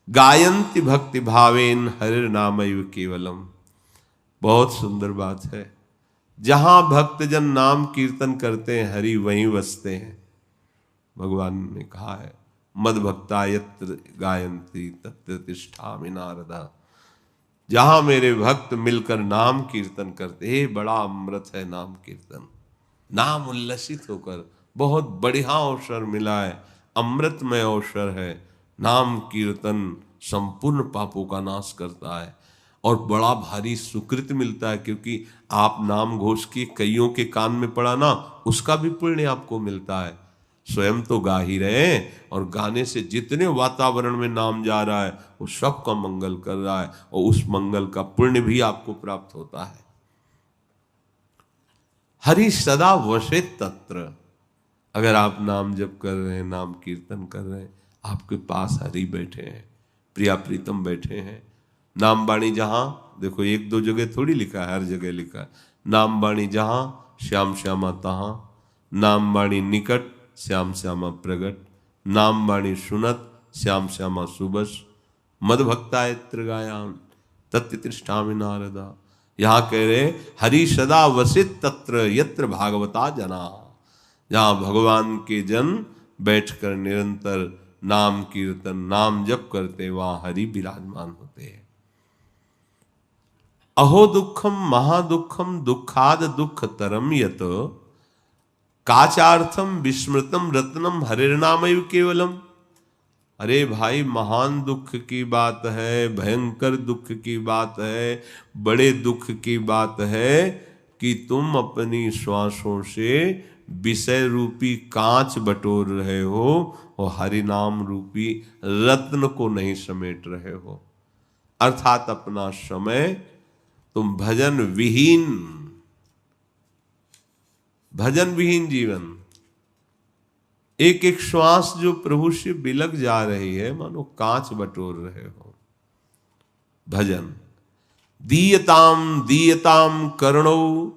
गायन्ति भक्ति भावेन हरिर नामैव केवलम। बहुत सुंदर बात है, जहां भक्तजन नाम कीर्तन करते हैं हरि वहीं वसते हैं। भगवान ने कहा है, मद भक्ता यत्र गायन्ति तत्र तिष्ठामि नारदा। जहां मेरे भक्त मिलकर नाम कीर्तन करते, हे बड़ा अमृत है नाम कीर्तन, नाम उल्लसित होकर, बहुत बढ़िया अवसर मिला है, अमृतमय अवसर है, नाम कीर्तन संपूर्ण पापों का नाश करता है और बड़ा भारी सुकृत मिलता है, क्योंकि आप नाम घोष की कईयों के कान में पड़ा ना, उसका भी पुण्य आपको मिलता है। स्वयं तो गा ही रहे हैं और गाने से जितने वातावरण में नाम जा रहा है वो सबका मंगल कर रहा है और उस मंगल का पुण्य भी आपको प्राप्त होता है। हरि सदा वशे तत्र, अगर आप नाम जप कर रहे हैं, नाम कीर्तन कर रहे हैं, आपके पास हरि बैठे हैं, प्रिया प्रीतम बैठे हैं। नाम बाणी जहां, देखो एक दो जगह थोड़ी लिखा है, हर जगह लिखा है, नाम बाणी जहां श्याम श्यामा तहां, नाम बाणी निकट श्याम श्यामा प्रगट, नाम बाणी सुनत श्याम श्यामा सुबस, मद भक्तायत्र गायान तत्तिष्ठामि नारदा। यहाँ कह रहे हरि सदा वसित तत्र यत्र भागवता जना, जहाँ भगवान के जन बैठकर निरंतर नाम कीर्तन नाम जप करते, वहाँ हरि विराजमान होते हैं। अहो दुखम महादुखम दुखाद दुख तरम यत, काचार्थम विस्मृतम रत्नम हरिर्नामैव केवलम। अरे भाई, महान दुख की बात है, भयंकर दुख की बात है, बड़े दुख की बात है कि तुम अपनी श्वासों से विषय रूपी कांच बटोर रहे हो और हरि नाम रूपी रत्न को नहीं समेट रहे हो। अर्थात अपना समय तुम भजन विहीन जीवन, एक एक श्वास जो प्रभु से बिलक जा रही है, मानो कांच बटोर रहे हो। भजन दीयताम दीयताम कर्णो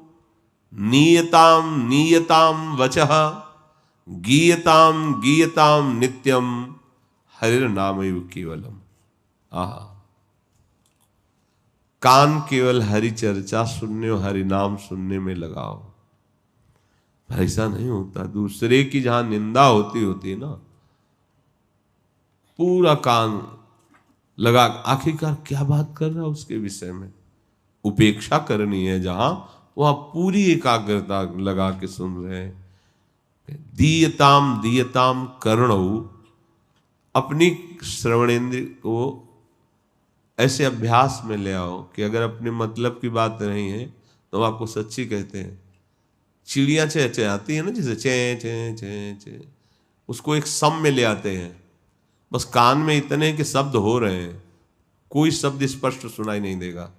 नीयताम नीयताम वचः, गीयताम गीयताम नित्यम हरिर नामैव केवलम। आहा, कान केवल हरि चर्चा सुनने और हरि नाम सुनने में लगाओ। ऐसा नहीं होता, दूसरे की जहां निंदा होती है ना, पूरा कान लगा, आखिरकार क्या बात कर रहा है उसके विषय में, उपेक्षा करनी है जहां, वहां पूरी एकाग्रता लगा के सुन रहे हैं। दीयताम दीयताम कर्णो, अपनी श्रवणेन्द्र को ऐसे अभ्यास में ले आओ कि अगर अपने मतलब की बात नहीं है तो आपको सच्ची कहते हैं। चिड़ियाँ चहचहाती है ना, जैसे चे चे चे चे, उसको एक सम में ले आते हैं। बस कान में इतने कि शब्द हो रहे हैं, कोई शब्द स्पष्ट सुनाई नहीं देगा,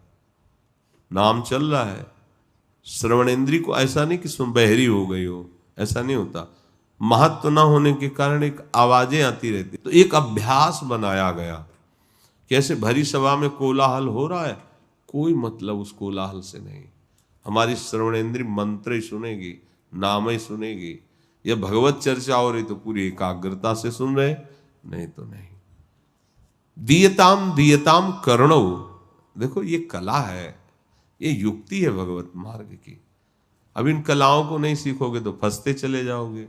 नाम चल रहा है। श्रवणेन्द्री को ऐसा नहीं कि सुन बहरी हो गई हो, ऐसा नहीं होता। महत्व न होने के कारण एक आवाजें आती रहती, तो एक अभ्यास बनाया गया। कैसे भरी सभा में कोलाहल हो रहा है, कोई मतलब उस कोलाहल से नहीं। हमारी श्रवणेन्द्री मंत्र ही सुनेगी, नाम ही सुनेगी। या भगवत चर्चा हो रही तो पूरी एकाग्रता से सुन रहे, नहीं तो नहीं। दीयताम दीयताम कर्णो, देखो ये कला है, ये युक्ति है भगवत मार्ग की। अब इन कलाओं को नहीं सीखोगे तो फंसते चले जाओगे।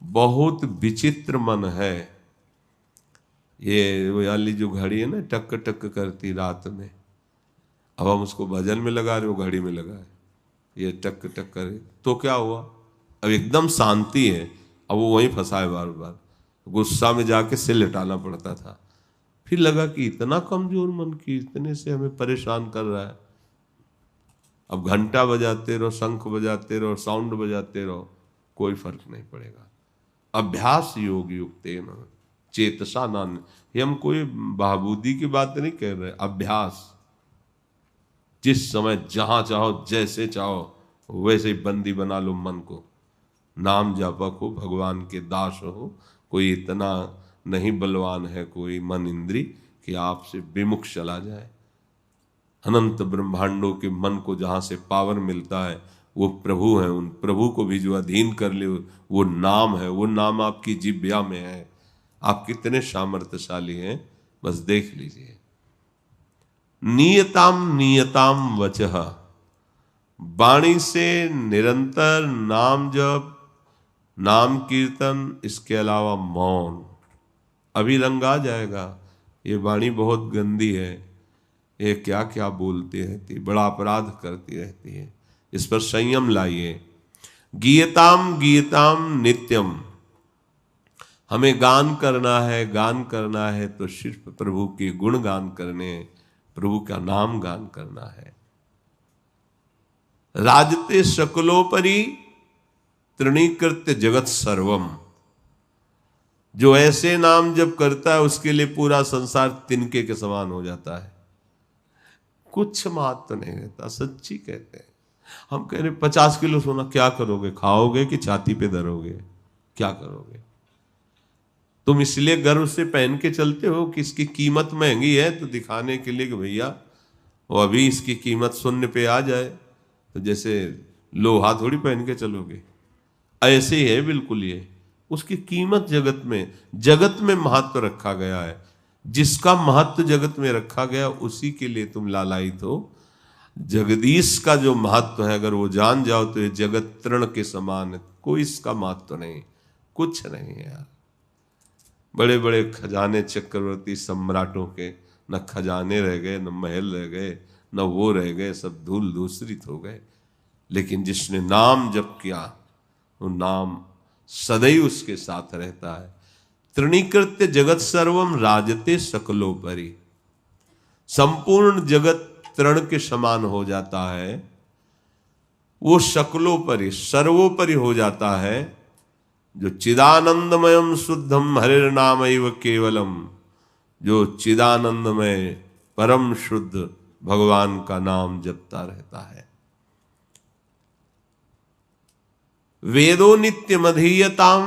बहुत विचित्र मन है ये वाली जो घड़ी है ना, टक टक करती रात में, अब हम उसको भजन में लगा रहे हो, घड़ी में लगा है, ये टक टक करे तो क्या हुआ? अब एकदम शांति है, अब वो वहीं फंसा है बार बार। गुस्सा में जाके सिर लिटाना पड़ता था, फिर लगा कि इतना कमजोर मन की इतने से हमें परेशान कर रहा है। अब घंटा बजाते रहो, शंख बजाते रहो, साउंड बजाते रहो, कोई फर्क नहीं पड़ेगा। अभ्यास योग युक्तेन चेतसा नान, ये हम कोई बहाबूदी की बात नहीं कह रहे, अभ्यास। जिस समय जहां चाहो जैसे चाहो वैसे ही बंदी बना लो मन को। नाम जापक हो, भगवान के दास हो, कोई इतना नहीं बलवान है कोई मन इंद्री कि आपसे विमुख चला जाए। अनंत ब्रह्मांडों के मन को जहां से पावर मिलता है वो प्रभु है। उन प्रभु को भी जो अधीन कर ले वो नाम है, वो नाम आपकी जिह्वा में है। आप कितने सामर्थ्यशाली हैं, बस देख लीजिए। नियताम नियताम वचः, वाणी से निरंतर नाम जप, नाम कीर्तन, इसके अलावा मौन। अभी रंग आ जाएगा, ये वाणी बहुत गंदी है, ये क्या क्या बोलती रहती, बड़ा अपराध करती रहती है, इस पर संयम लाइए। गीयताम गीयताम नित्यम, हमें गान करना है तो सिर्फ प्रभु के गुण गान करने, प्रभु का नाम गान करना है। राजते सकलोपरि तृणीकृत्य जगत सर्वम। जो ऐसे नाम जब करता है उसके लिए पूरा संसार तिनके के समान हो जाता है, कुछ महत्व नहीं रहता। सच्ची कहते हैं। हम कह रहे 50 किलो सोना क्या करोगे? खाओगे कि छाती पे धरोगे? क्या करोगे? तुम इसलिए गर्व से पहन के चलते हो कि इसकी कीमत महंगी है, तो दिखाने के लिए कि भैया वो अभी इसकी कीमत शून्य पे आ जाए, तो जैसे लोहा थोड़ी पहन के चलोगे। ऐसे ही है बिल्कुल ये। उसकी कीमत जगत में महत्व रखा गया है। जिसका महत्व जगत में रखा गया उसी के लिए तुम लालायित हो। जगदीश का जो महत्व है अगर वो जान जाओ तो ये जगत तृण के समान है, कोई इसका महत्व नहीं, कुछ नहीं है यार। बड़े बड़े खजाने चक्रवर्ती सम्राटों के न खजाने रह गए, न महल रह गए, न वो रह गए, सब धूल धूसरित हो गए। लेकिन जिसने नाम जप किया वो नाम सदैव उसके साथ रहता है। तृणीकृत्य जगत सर्वम राजते सकलोपरि। संपूर्ण जगत तृण के समान हो जाता है, वो सकलोपरि सर्वोपरि हो जाता है। जो चिदानंदमयम शुद्धम हरिर नामैव केवलम, जो चिदानंदमय परम शुद्ध भगवान का नाम जपता रहता है। वेदो नित्यमधीयताम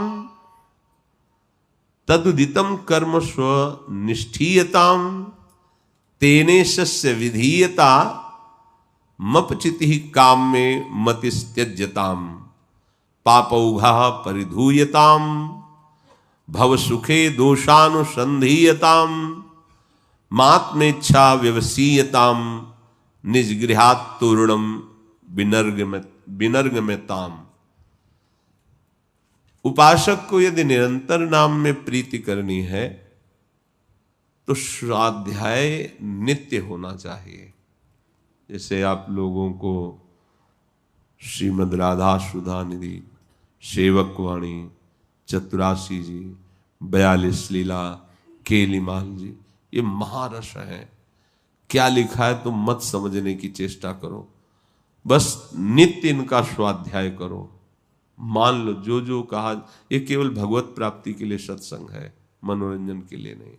तदुदितम कर्म स्व निष्ठीयताम तेने सस्य विधीयता मपचिति काम में मतिस्त्यज्यताम पापौघा परिधूयताम भव सुखे दोषानुसंधीयताम मात्मेच्छा व्यवसीयताम निजगृहात् तूर्णम विनर्गम्यताम। उपासक को यदि निरंतर नाम में प्रीति करनी है तो स्वाध्याय नित्य होना चाहिए। जैसे आप लोगों को श्रीमद् राधा सुधा निधि, सेवक वाणी, चतुरासी जी, 42 लीला, केलीमाल जी, ये महारस है। क्या लिखा है तुम मत समझने की चेष्टा करो, बस नित्य इनका स्वाध्याय करो। मान लो जो जो कहा, ये केवल भगवत प्राप्ति के लिए सत्संग है, मनोरंजन के लिए नहीं।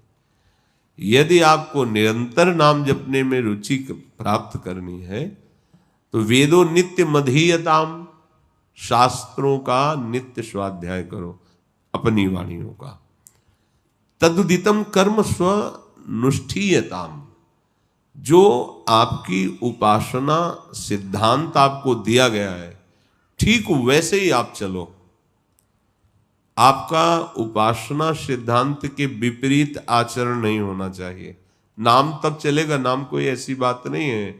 यदि आपको निरंतर नाम जपने में रुचि प्राप्त करनी है तो वेदो नित्य मधीयताम, शास्त्रों का नित्य स्वाध्याय करो, अपनी वाणियों का। तदुदितम कर्म स्व नुष्ठीयताम, जो आपकी उपासना सिद्धांत आपको दिया गया है ठीक वैसे ही आप चलो। आपका उपासना सिद्धांत के विपरीत आचरण नहीं होना चाहिए। नाम तब चलेगा, नाम कोई ऐसी बात नहीं है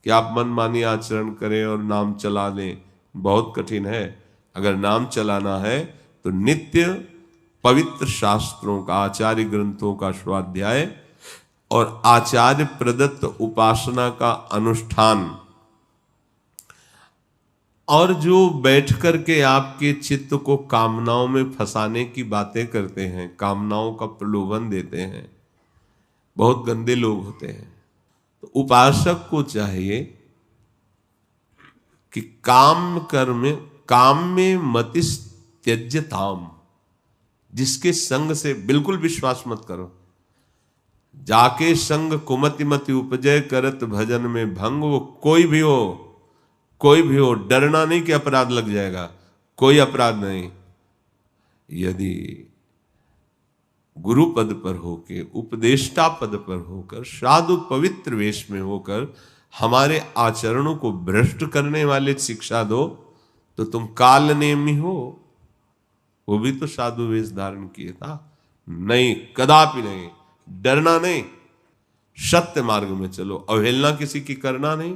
कि आप मनमानी आचरण करें और नाम चला लें, बहुत कठिन है। अगर नाम चलाना है तो नित्य पवित्र शास्त्रों का, आचार्य ग्रंथों का स्वाध्याय और आचार्य प्रदत्त उपासना का अनुष्ठान। और जो बैठ करके आपके चित्त को कामनाओं में फंसाने की बातें करते हैं, कामनाओं का प्रलोभन देते हैं, बहुत गंदे लोग होते हैं। तो उपासक को चाहिए कि काम में मतिस त्यज्यताम, जिसके संग से बिल्कुल विश्वास मत करो। जाके संग कुमति मति उपजय करत भजन में भंग, वो कोई भी हो, डरना नहीं कि अपराध लग जाएगा, कोई अपराध नहीं। यदि गुरु पद पर होकर, उपदेष्टा पद पर होकर, साधु पवित्र वेश में होकर हमारे आचरणों को भ्रष्ट करने वाले शिक्षा दो तो तुम काल नेमी हो। वो भी तो साधु वेश धारण किए था। नहीं, कदापि नहीं, डरना नहीं, सत्य मार्ग में चलो, अवहेलना किसी की करना नहीं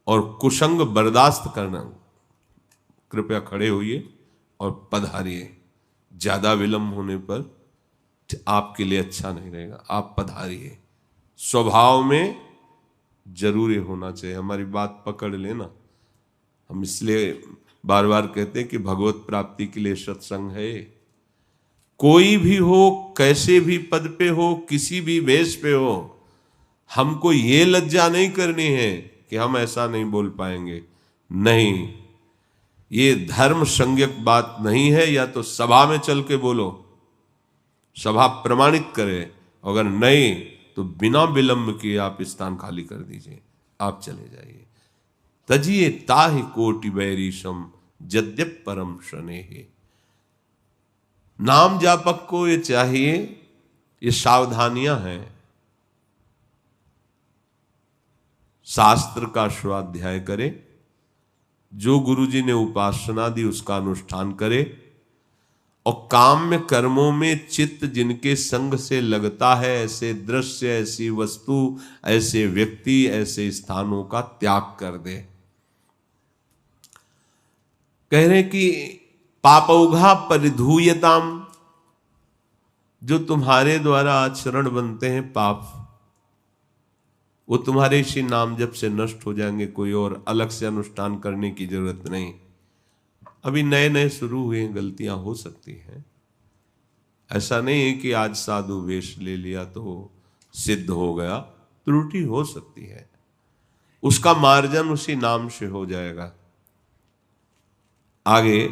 और कुसंग बर्दाश्त करना। कृपया खड़े होइए और पधारिए। ज्यादा विलंब होने पर आपके लिए अच्छा नहीं रहेगा। आप पधारिए। स्वभाव में जरूर ये होना चाहिए। हमारी बात पकड़ लेना। हम इसलिए बार बार कहते हैं कि भगवत प्राप्ति के लिए सत्संग है। कोई भी हो, कैसे भी पद पे हो, किसी भी वेश पे हो, हमको ये लज्जा नहीं करनी है कि हम ऐसा नहीं बोल पाएंगे। नहीं, ये धर्म संज्ञक बात नहीं है। या तो सभा में चल के बोलो, सभा प्रमाणित करे, अगर नहीं तो बिना विलंब किए आप स्थान खाली कर दीजिए, आप चले जाइए। तजिए ताहि कोटि बैरीशम यद्यप परम शनेहि। नाम जापक को ये चाहिए, ये सावधानियां हैं। शास्त्र का स्वाध्याय करे, जो गुरुजी ने उपासना दी उसका अनुष्ठान करे, और काम्य कर्मों में चित्त जिनके संग से लगता है, ऐसे दृश्य, ऐसी वस्तु, ऐसे व्यक्ति, ऐसे स्थानों का त्याग कर दे। कह रहे कि पापौघा परिधूयताम, जो तुम्हारे द्वारा आचरण बनते हैं पाप, वो तुम्हारे इसी नाम जप से नष्ट हो जाएंगे। कोई और अलग से अनुष्ठान करने की जरूरत नहीं। अभी नए नए शुरू हुए, गलतियां हो सकती हैं। ऐसा नहीं है कि आज साधु वेश ले लिया तो सिद्ध हो गया, त्रुटि हो सकती है, उसका मार्जन उसी नाम से हो जाएगा। आगे,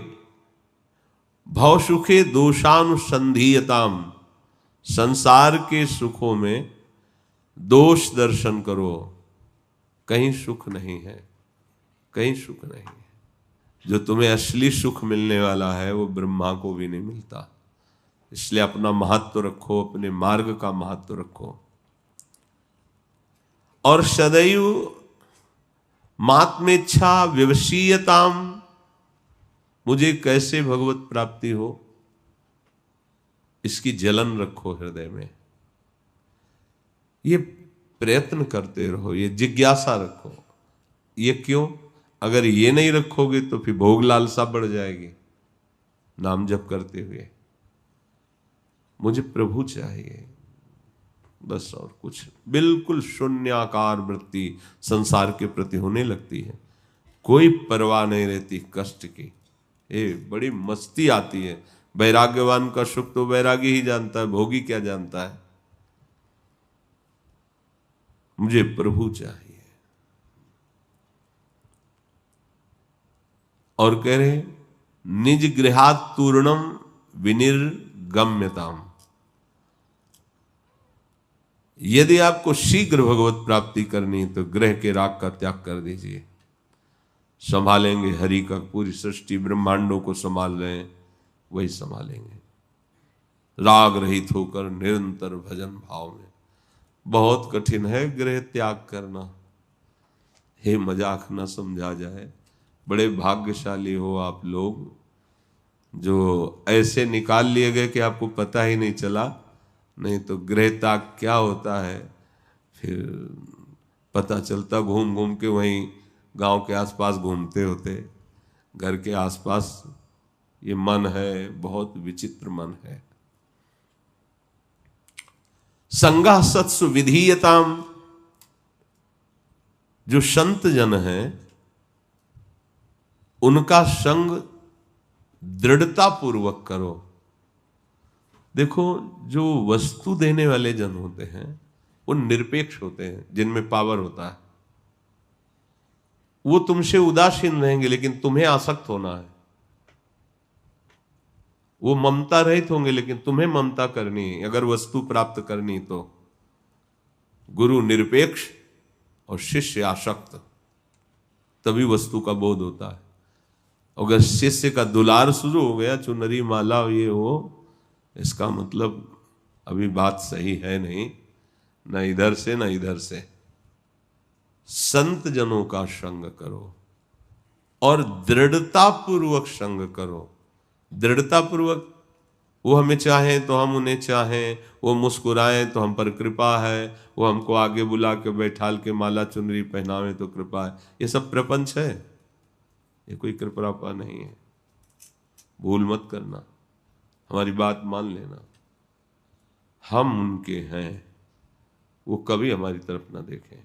भव सुखे दोषानुसंधीयताम, संसार के सुखों में दोष दर्शन करो। कहीं सुख नहीं है, कहीं सुख नहीं है। जो तुम्हें असली सुख मिलने वाला है वो ब्रह्मा को भी नहीं मिलता। इसलिए अपना महत्व रखो, अपने मार्ग का महत्व रखो। और सदैव मात्मेच्छा विवशीयताम, मुझे कैसे भगवत प्राप्ति हो, इसकी जलन रखो हृदय में। ये प्रयत्न करते रहो, ये जिज्ञासा रखो। ये क्यों? अगर ये नहीं रखोगे तो फिर भोग लालसा बढ़ जाएगी। नाम जप करते हुए मुझे प्रभु चाहिए, बस, और कुछ। बिल्कुल शून्याकार वृत्ति संसार के प्रति होने लगती है, कोई परवाह नहीं रहती कष्ट की। बड़ी मस्ती आती है। वैराग्यवान का सुख तो वैरागी ही जानता है, भोगी क्या जानता है। मुझे प्रभु चाहिए। और कह रहे, निज गृहात तूर्णम विनिर्गम्यताम, यदि आपको शीघ्र भगवत प्राप्ति करनी तो गृह के राग का त्याग कर दीजिए। संभालेंगे हरि का, पूरी सृष्टि ब्रह्मांडों को संभाल रहे हैं, वही संभालेंगे। राग रहित होकर निरंतर भजन भाव में। बहुत कठिन है गृह त्याग करना, हे मजाक न समझा जाए। बड़े भाग्यशाली हो आप लोग, जो ऐसे निकाल लिए गए कि आपको पता ही नहीं चला। नहीं तो गृह त्याग क्या होता है फिर पता चलता, घूम घूम के वहीं गांव के आसपास घूमते होते। घर के आसपास ये मन है, बहुत विचित्र मन है। संगा सत्सु विधीयताम, जो संत जन है उनका संग दृढ़ता पूर्वक करो। देखो, जो वस्तु देने वाले जन होते हैं वो निरपेक्ष होते हैं, जिनमें पावर होता है। वो तुमसे उदासीन रहेंगे, लेकिन तुम्हें आसक्त होना है। वो ममता रहित होंगे, लेकिन तुम्हें ममता करनी है। अगर वस्तु प्राप्त करनी तो गुरु निरपेक्ष और शिष्य आसक्त, तभी वस्तु का बोध होता है। अगर शिष्य का दुलार शुरू हो गया, चुनरी माला ये वो, इसका मतलब अभी बात सही है नहीं, न इधर से न इधर से। संत जनों का संग करो और दृढ़ता पूर्वक संग करो। दृढ़ता पूर्वक, वो हमें चाहें तो हम उन्हें चाहें, वो मुस्कुराएं तो हम पर कृपा है, वो हमको आगे बुला के बैठाल के माला चुनरी पहनावे तो कृपा है। ये सब प्रपंच है, ये कोई कृपा नहीं है। भूल मत करना, हमारी बात मान लेना। हम उनके हैं, वो कभी हमारी तरफ ना देखें।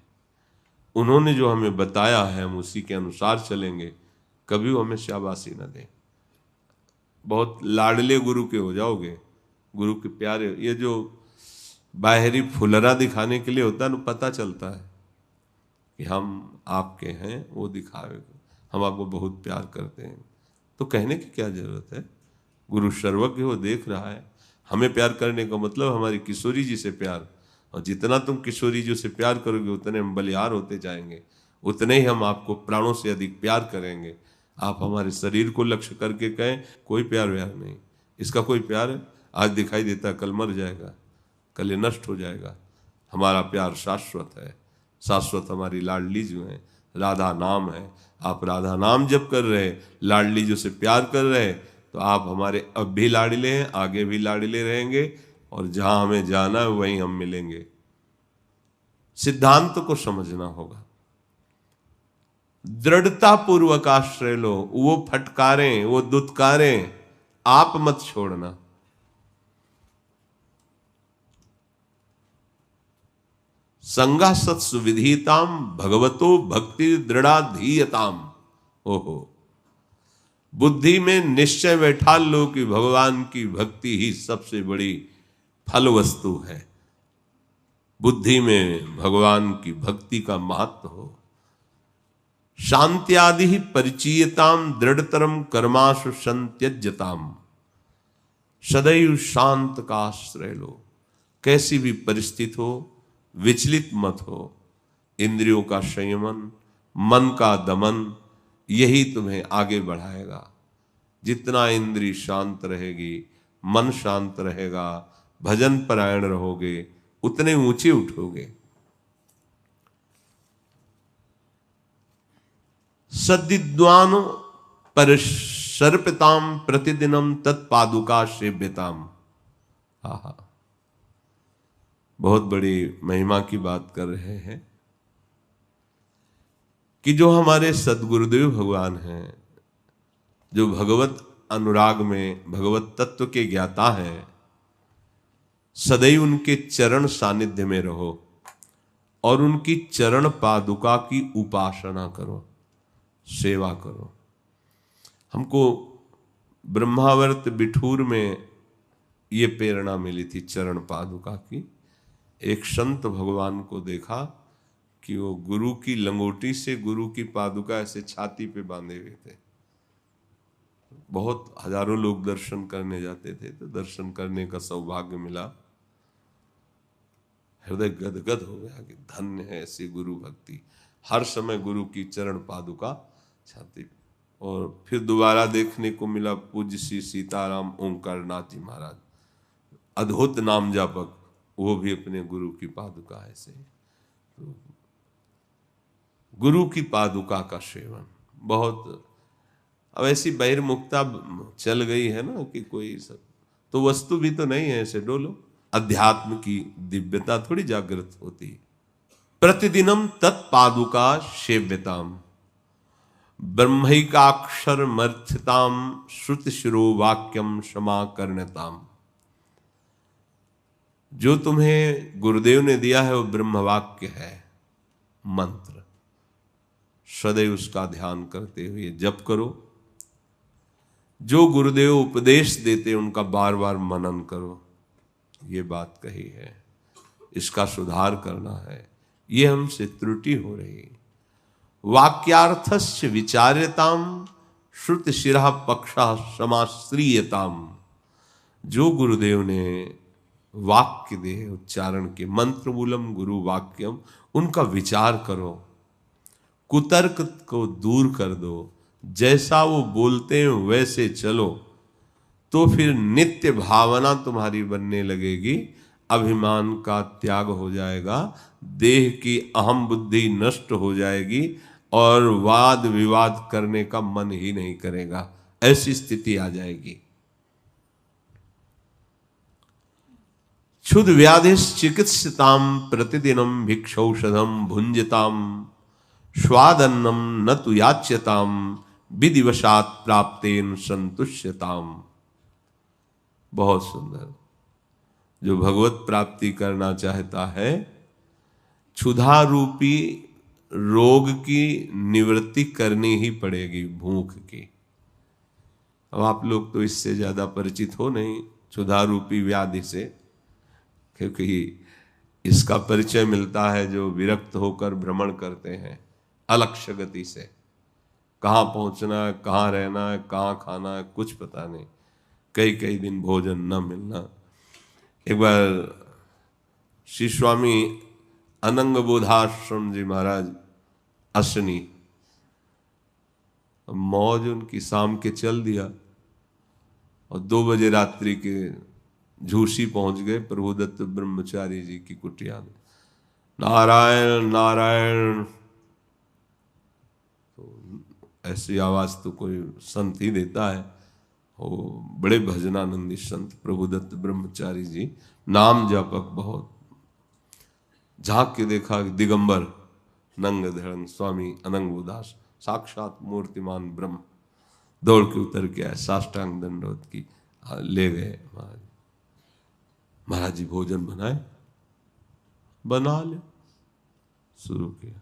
उन्होंने जो हमें बताया है हम उसी के अनुसार चलेंगे, कभी वो हमें शाबाशी ना दें। बहुत लाडले गुरु के हो जाओगे गुरु के प्यारे। ये जो बाहरी फुलरा दिखाने के लिए होता है ना, पता चलता है कि हम आपके हैं, वो दिखावे हम आपको बहुत प्यार करते हैं। तो कहने की क्या जरूरत है, गुरु सर्वज्ञ वो देख रहा है। हमें प्यार करने का मतलब हमारी किशोरी जी से प्यार, और जितना तुम किशोरी जी से प्यार करोगे उतने हम बलिहार होते जाएंगे, उतने ही हम आपको प्राणों से अधिक प्यार करेंगे। आप हमारे शरीर को लक्ष्य करके कहें कोई प्यार व्यार नहीं, इसका कोई प्यार है, आज दिखाई देता है कल मर जाएगा, कल ये नष्ट हो जाएगा। हमारा प्यार शाश्वत है, शाश्वत हमारी लाडली जो है राधा नाम है। आप राधा नाम जप कर रहे, लाडली जो से प्यार कर रहे, तो आप हमारे अब भी लाडले हैं, आगे भी लाडले रहेंगे, और जहां हमें जाना है वहीं हम मिलेंगे। सिद्धांत को समझना होगा। दृढ़ता पूर्वक आश्रय लो, वो फटकारें वो दुत्कारें आप मत छोड़ना। संगा सत्सु विधीताम भगवतो भक्ति दृढ़ाधीयताम। ओहो, बुद्धि में निश्चय बैठा लो कि भगवान की भक्ति ही सबसे बड़ी फल वस्तु है। बुद्धि में भगवान की भक्ति का महत्व हो। शांत्यादि ही परिचीयताम दृढ़तरम कर्माशु संत्यज्यताम। सदैव शांत का आश्रय लो, कैसी भी परिस्थिति हो विचलित मत हो। इंद्रियों का संयमन, मन का दमन, यही तुम्हें आगे बढ़ाएगा। जितना इंद्री शांत रहेगी, मन शांत रहेगा, भजन परायण रहोगे, उतने ऊंचे उठोगे। सद्विद्वानो परिसर्पिताम प्रतिदिनम तत्पादुका सेव्यताम। आहा, बहुत बड़ी महिमा की बात कर रहे हैं कि जो हमारे सदगुरुदेव भगवान हैं, जो भगवत अनुराग में भगवत तत्व के ज्ञाता हैं, सदैव उनके चरण सानिध्य में रहो और उनकी चरण पादुका की उपासना करो, सेवा करो। हमको ब्रह्मावर्त बिठूर में ये प्रेरणा मिली थी चरण पादुका की। एक संत भगवान को देखा कि वो गुरु की लंगोटी से गुरु की पादुका ऐसे छाती पे बांधे हुए थे। बहुत हजारों लोग दर्शन करने जाते थे, तो दर्शन करने का सौभाग्य मिला। हृदय गदगद हो गया कि धन्य है ऐसी गुरु भक्ति, हर समय गुरु की चरण पादुका छाती पे। और फिर दोबारा देखने को मिला पूज्य श्री सीताराम ओंकार नाथ जी महाराज, अद्भुत नाम जापक, वो भी अपने गुरु की पादुका ऐसे। तो गुरु की पादुका का सेवन बहुत, अब ऐसी बहिर्मुखता चल गई है ना कि कोई सब तो वस्तु भी तो नहीं है ऐसे डोलो। अध्यात्म की दिव्यता थोड़ी जागृत होती। प्रतिदिनम तत्पादुका सेव्यताम ब्रह्मैकाक्षर मर्थिताम श्रुत शिरो वाक्यम क्षमा कर्णताम। जो तुम्हें गुरुदेव ने दिया है वो ब्रह्म वाक्य है, मंत्र। सदैव उसका ध्यान करते हुए जप करो। जो गुरुदेव उपदेश देते उनका बार बार मनन करो। ये बात कही है, इसका सुधार करना है, ये हमसे त्रुटि हो रही। वाक्यार्थस्य विचार्यताम श्रुत शिरा पक्षा समाश्रियताम। जो गुरुदेव ने वाक्य दे उच्चारण के, मंत्र मूलम गुरु वाक्यम, उनका विचार करो, कुतर्क को दूर कर दो, जैसा वो बोलते हैं वैसे चलो, तो फिर नित्य भावना तुम्हारी बनने लगेगी। अभिमान का त्याग हो जाएगा, देह की अहम बुद्धि नष्ट हो जाएगी और वाद विवाद करने का मन ही नहीं करेगा, ऐसी स्थिति आ जाएगी। क्षुद व्याधिश्चिकित्सिताम प्रतिदिनम भिक्षौषधम भुंजताम स्वादन्नम न तु याच्यताम विधिवशात प्राप्तेन संतुष्यताम। बहुत सुंदर। जो भगवत प्राप्ति करना चाहता है, क्षुधा रूपी रोग की निवृत्ति करनी ही पड़ेगी, भूख की। अब आप लोग तो इससे ज्यादा परिचित हो नहीं, क्षुधा रूपी व्याधि से, क्योंकि इसका परिचय मिलता है जो विरक्त होकर भ्रमण करते हैं अलक्ष्य गति से। कहाँ पहुंचना है, कहाँ रहना है, कहाँ खाना है, कुछ पता नहीं, कई कई दिन भोजन न मिलना। एक बार श्री स्वामी अनंग बोधाश्रम जी महाराज अश्विनी, मौज उनकी शाम के चल दिया और 2 बजे रात्रि के झूसी पहुंच गए प्रभुदत्त ब्रह्मचारी जी की कुटिया में। नारायण नारायण, तो ऐसी आवाज तो कोई संत ही देता है। वो बड़े भजनानंदी संत प्रभुदत्त ब्रह्मचारी जी, नाम जापक बहुत। झांक के देखा दिगंबर नंग धड़ंग स्वामी अनंग उदास, साक्षात मूर्तिमान ब्रह्म। दौड़ के उतर के आए, साष्टांग दंडवत की, ले गए। महाराज जी भोजन बनाए, बना ले, शुरू किया।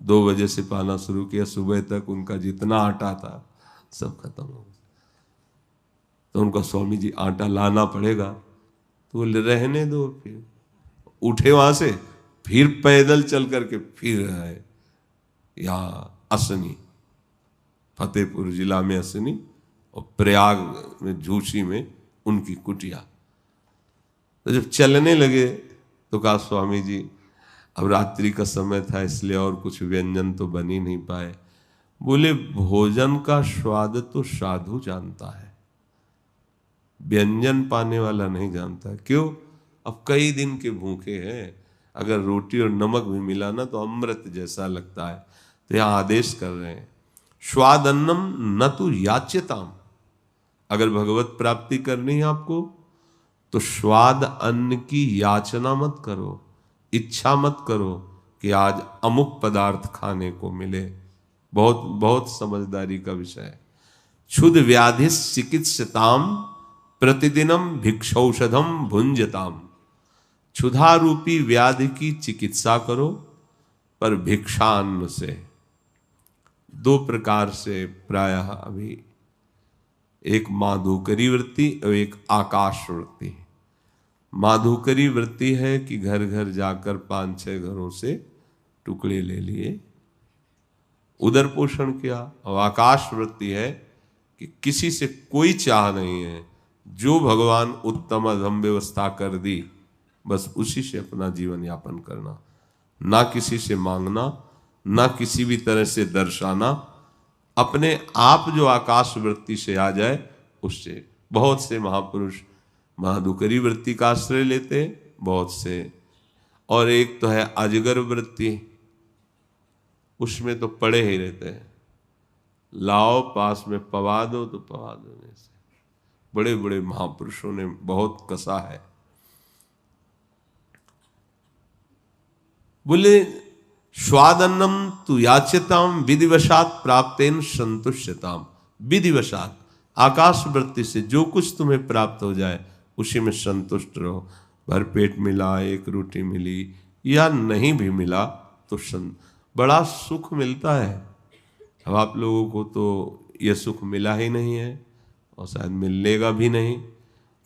2 बजे से पाना शुरू किया, सुबह तक उनका जितना आटा था सब खत्म हो गया। तो उनका स्वामी जी आटा लाना पड़ेगा, तो बोले रहने दो। फिर उठे वहां से, फिर पैदल चल करके फिर आए यहाँ असनी, फतेहपुर जिला में असनी, और प्रयाग में झूसी में उनकी कुटिया। तो जब चलने लगे तो कहा स्वामी जी अब रात्रि का समय था इसलिए और कुछ व्यंजन तो बन ही नहीं पाए। बोले भोजन का स्वाद तो साधु जानता है, व्यंजन पाने वाला नहीं जानता। क्यों? अब कई दिन के भूखे हैं, अगर रोटी और नमक भी मिला ना तो अमृत जैसा लगता है। तो यहाँ आदेश कर रहे हैं स्वाद अन्नम न तो याच्यताम। अगर भगवत प्राप्ति करनी है आपको तो स्वाद अन्न की याचना मत करो, इच्छा मत करो कि आज अमुक पदार्थ खाने को मिले। बहुत बहुत समझदारी का विषय है। क्षुध व्याधि चिकित्सताम प्रतिदिनम भिक्षौषधम भुंजताम। क्षुधा रूपी व्याधि की चिकित्सा करो, पर भिक्षान्न से। 2 प्रकार से प्रायः अभी, एक माधुकरी वृत्ति और एक आकाश वृत्ति। माधुकरी वृत्ति है कि घर घर जाकर 5-6 घरों से टुकड़े ले लिए, उदर पोषण किया। और आकाश वृत्ति है कि किसी से कोई चाह नहीं है, जो भगवान उत्तम अधम व्यवस्था कर दी बस उसी से अपना जीवन यापन करना, ना किसी से मांगना, ना किसी भी तरह से दर्शाना, अपने आप जो आकाश वृत्ति से आ जाए उससे। बहुत से महापुरुष माधुकरी वृत्ति का आश्रय लेते, बहुत से। और एक तो है अजगर वृत्ति, उसमें तो पड़े ही रहते हैं, लाओ पास में पवा दो तो पवा दो। जैसे बड़े बड़े महापुरुषों ने बहुत कसा है। बोले स्वादन्नम तु याच्यताम विधिवशात प्राप्तेन संतुष्यताम। विधिवशात, आकाश वृत्ति से जो कुछ तुम्हें प्राप्त हो जाए उसी में संतुष्ट रहो। भर पेट मिला, 1 रोटी मिली या नहीं भी मिला तो बड़ा सुख मिलता है। अब आप लोगों को तो यह सुख मिला ही नहीं है और शायद मिलेगा भी नहीं,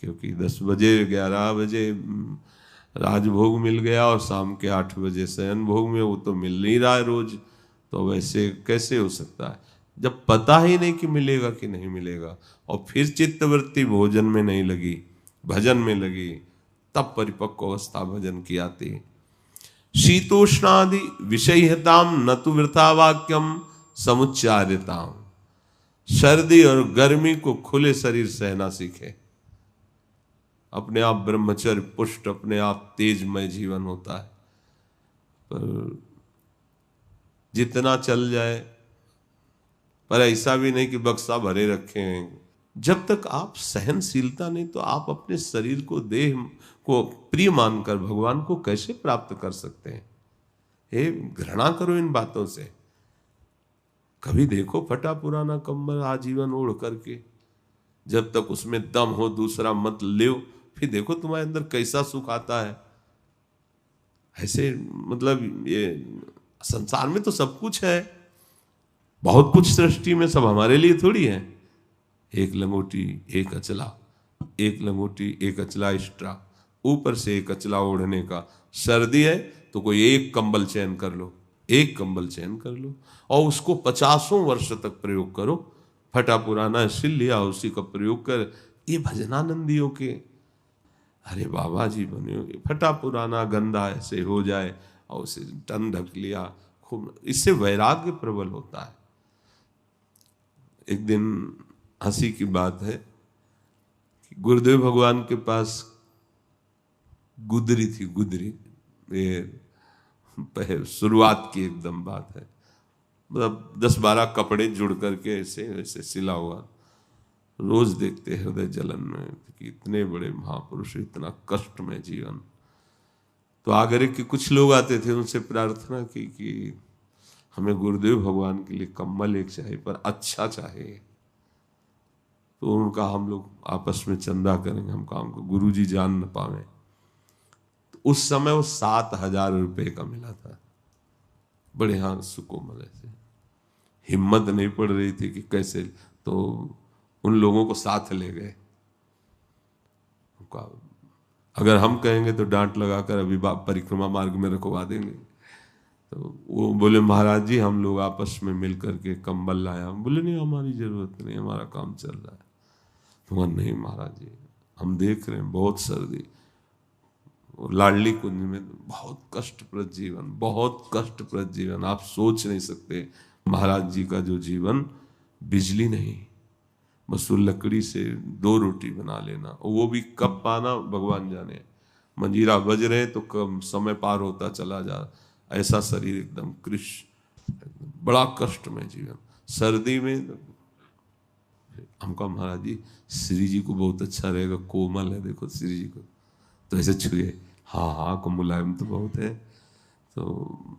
क्योंकि 10 बजे 11 बजे राजभोग मिल गया और शाम के 8 बजे शयन भोग में वो तो मिल नहीं रहा है रोज। तो वैसे कैसे हो सकता है जब पता ही नहीं कि मिलेगा कि नहीं मिलेगा। और फिर चित्तवृत्ति भोजन में नहीं लगी, भजन में लगी, तब परिपक्व अवस्था भजन की आती। शीतोष्णादि विषयताम न तो वृथा वाक्यम समुच्चार्यताम। सर्दी और गर्मी को खुले शरीर सहना सीखे। अपने आप ब्रह्मचर्य पुष्ट, अपने आप तेजमय जीवन होता है। पर जितना चल जाए, पर ऐसा भी नहीं कि बक्सा भरे रखे हैं। जब तक आप सहनशीलता नहीं तो आप अपने शरीर को, देह को प्रिय मानकर भगवान को कैसे प्राप्त कर सकते हैं? हे, घृणा करो इन बातों से। कभी देखो फटा पुराना कंबल आजीवन ओढ़ करके, जब तक उसमें दम हो दूसरा मत ले, फिर देखो तुम्हारे अंदर कैसा सुख आता है। ऐसे मतलब ये संसार में तो सब कुछ है, बहुत कुछ सृष्टि में, सब हमारे लिए थोड़ी है। एक लंगोटी एक अचला, एक लंगोटी एक अचला एक्स्ट्रा, ऊपर से एक अचला ओढ़ने का। सर्दी है तो कोई एक कंबल चयन कर लो, एक कंबल चयन कर लो और उसको 50 वर्ष तक प्रयोग करो। फटा पुराना सिल लिया, उसी का प्रयोग कर। ये भजनानंदियों के, अरे बाबा जी बने हो, फटा पुराना गंदा ऐसे हो जाए और उसे टन ढक लिया, खूब, इससे वैराग्य प्रबल होता है। एक दिन हंसी की बात है कि गुरुदेव भगवान के पास गुदरी थी, गुदरी, ये शुरुआत की एकदम बात है, मतलब 10-12 कपड़े जुड़ करके ऐसे ऐसे सिला हुआ। रोज देखते हृदय जलन में कि इतने बड़े महापुरुष, इतना कष्ट में जीवन। तो आगरे के कुछ लोग आते थे, उनसे प्रार्थना की कि हमें गुरुदेव भगवान के लिए कम्बल एक चाहिए, पर अच्छा चाहिए। तो उनका हम लोग आपस में चंदा करेंगे, हम काम को गुरु जी जान न पावे। तो उस समय वो 7,000 रुपये का मिला था, बड़े हाँ सुकोमल ऐसे, हिम्मत नहीं पड़ रही थी कि कैसे। तो उन लोगों को साथ ले गए। अगर हम कहेंगे तो डांट लगाकर अभी परिक्रमा मार्ग में रखवा देंगे। तो वो बोले महाराज जी हम लोग आपस में मिल करके कंबल लाया। बोले नहीं हमारी जरूरत नहीं, हमारा काम चल रहा है। तो नहीं महाराज जी हम देख रहे हैं बहुत सर्दी, लाडली कुंज में बहुत कष्टप्रद जीवन, बहुत कष्टप्रद जीवन। आप सोच नहीं सकते महाराज जी का जो जीवन, बिजली नहीं, बस वो लकड़ी से 2 रोटी बना लेना, वो भी कब पाना भगवान जाने। मंजीरा बज रहे तो कम समय पार होता चला जा, ऐसा शरीर एकदम कृष, बड़ा कष्ट में जीवन। सर्दी में हम कहा महाराज जी श्री जी को बहुत अच्छा रहेगा, कोमल है देखो श्री जी को, तो ऐसे छुए, हाँ हाँ को मुलायम तो बहुत है, तो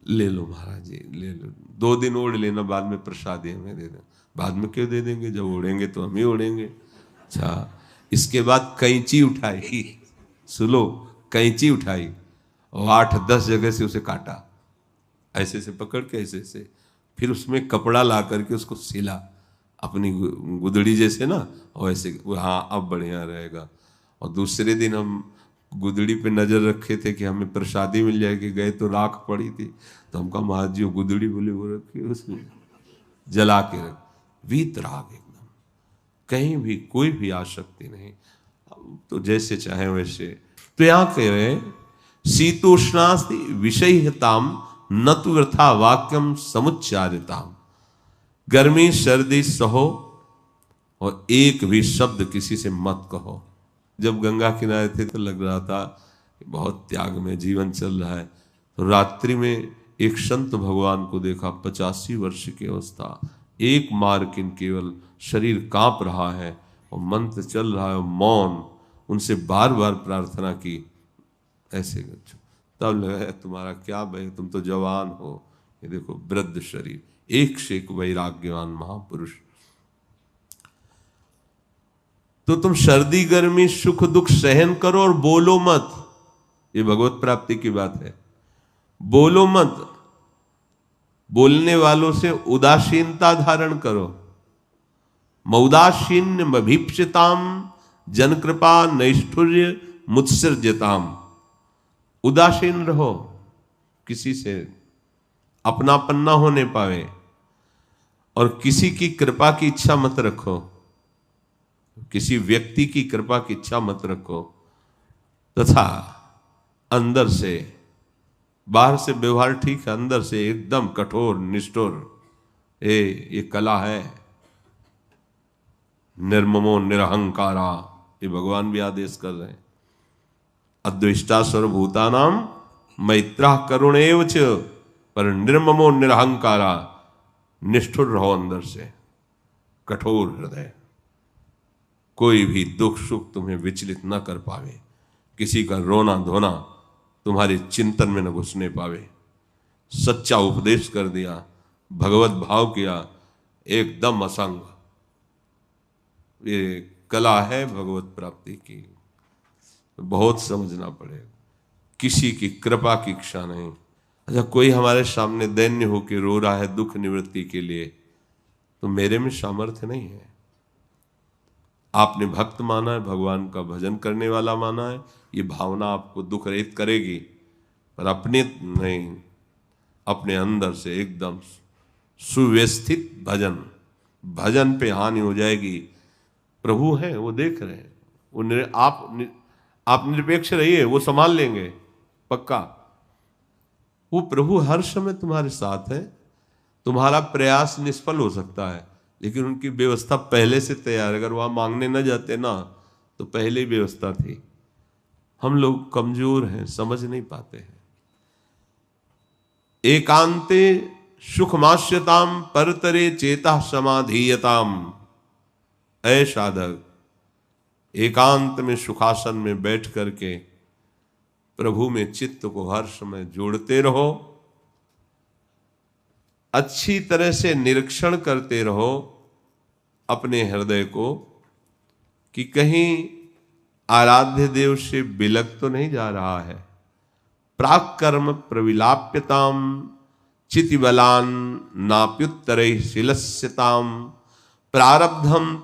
ले लो महाराज जी ले लो, 2 दिन ओढ़ लेना, बाद में प्रसाद हमें दे देना। बाद में क्यों दे देंगे, जब ओढ़ेंगे तो हम ही ओढ़ेंगे। अच्छा, इसके बाद कैंची उठाई, सुनो, कैंची उठाई और 8-10 जगह से उसे काटा, ऐसे से पकड़ के ऐसे से, फिर उसमें कपड़ा ला करके उसको सिला अपनी गुदड़ी जैसे ना, और ऐसे हाँ अब बढ़िया रहेगा। और दूसरे दिन हम गुदड़ी पे नजर रखे थे कि हमें प्रसादी मिल जाएगी, गए तो राख पड़ी थी, तो हम कहा महाराज जी गुदड़ी बोले वो रखी, उसमें जला के रख, वीतराग एकदम, कहीं भी कोई भी आसक्ति नहीं, तो जैसे चाहे वैसे। तो यहां कह रहे शीतोष्णास्ति विषयताम न तु वृथा वाक्यम समुच्चारिताम, गर्मी सर्दी सहो और एक भी शब्द किसी से मत कहो। जब गंगा किनारे थे तो लग रहा था कि बहुत त्याग में जीवन चल रहा है। तो रात्रि में एक संत भगवान को देखा, 85 वर्ष की अवस्था, एक मार्किन केवल, शरीर कांप रहा है और मंत्र चल रहा है, मौन। उनसे बार बार प्रार्थना की ऐसे तब लगा तुम्हारा क्या भय, तुम तो जवान हो, ये देखो वृद्ध शरीर। एक से एक वैराग्यवान महापुरुष। तो तुम सर्दी गर्मी सुख दुख सहन करो और बोलो मत, ये भगवत प्राप्ति की बात है। बोलो मत, बोलने वालों से उदासीनता धारण करो। मौदासीन्य मभीप्सिताम जन कृपा नैष्ठुर्य मुत्सर्जताम। उदासीन रहो, किसी से अपनापन ना होने पावे, और किसी की कृपा की इच्छा मत रखो, किसी व्यक्ति की कृपा की इच्छा मत रखो, तथा अंदर से, बाहर से व्यवहार ठीक है, अंदर से एकदम कठोर निष्ठुर। ये कला है, निर्ममो निरहंकारा, ये भगवान भी आदेश कर रहे हैं। अद्वेष्टा सर्वभूतानाम मैत्रा करुणेव च, पर निर्ममो निरहंकारा, निष्ठुर रहो अंदर से, कठोर हृदय। कोई भी दुख सुख तुम्हें विचलित न कर पावे, किसी का रोना धोना तुम्हारे चिंतन में न घुसने पावे। सच्चा उपदेश कर दिया, भगवत भाव किया, एकदम असंग। ये कला है भगवत प्राप्ति की, बहुत समझना पड़ेगा। किसी की कृपा की इच्छा नहीं। अच्छा, कोई हमारे सामने दैन्य होकर रो रहा है दुख निवृत्ति के लिए, तो मेरे में सामर्थ्य नहीं है, आपने भक्त माना है, भगवान का भजन करने वाला माना है, ये भावना आपको दुख रहित करेगी, पर अपने नहीं, अपने अंदर से एकदम सुव्यवस्थित भजन पे हानि हो जाएगी। प्रभु हैं, वो देख रहे हैं, आप निरपेक्ष रहिए, वो संभाल लेंगे पक्का। वो प्रभु हर समय तुम्हारे साथ है। तुम्हारा प्रयास निष्फल हो सकता है, लेकिन उनकी व्यवस्था पहले से तैयार। अगर वहां मांगने न जाते ना, तो पहले ही व्यवस्था थी। हम लोग कमजोर हैं, समझ नहीं पाते हैं। एकांते सुखमास्यताम परतरे चेता समाधीयताम। ऐ साधक, एकांत में सुखासन में बैठ करके प्रभु में चित्त को हर समय जोड़ते रहो, अच्छी तरह से निरीक्षण करते रहो अपने हृदय को कि कहीं आराध्य देव से बिलक तो नहीं जा रहा है। प्राक कर्म प्रविलाप्यताम चितिबलान नाप्युत्तरैः शिलस्यताम प्रारब्धम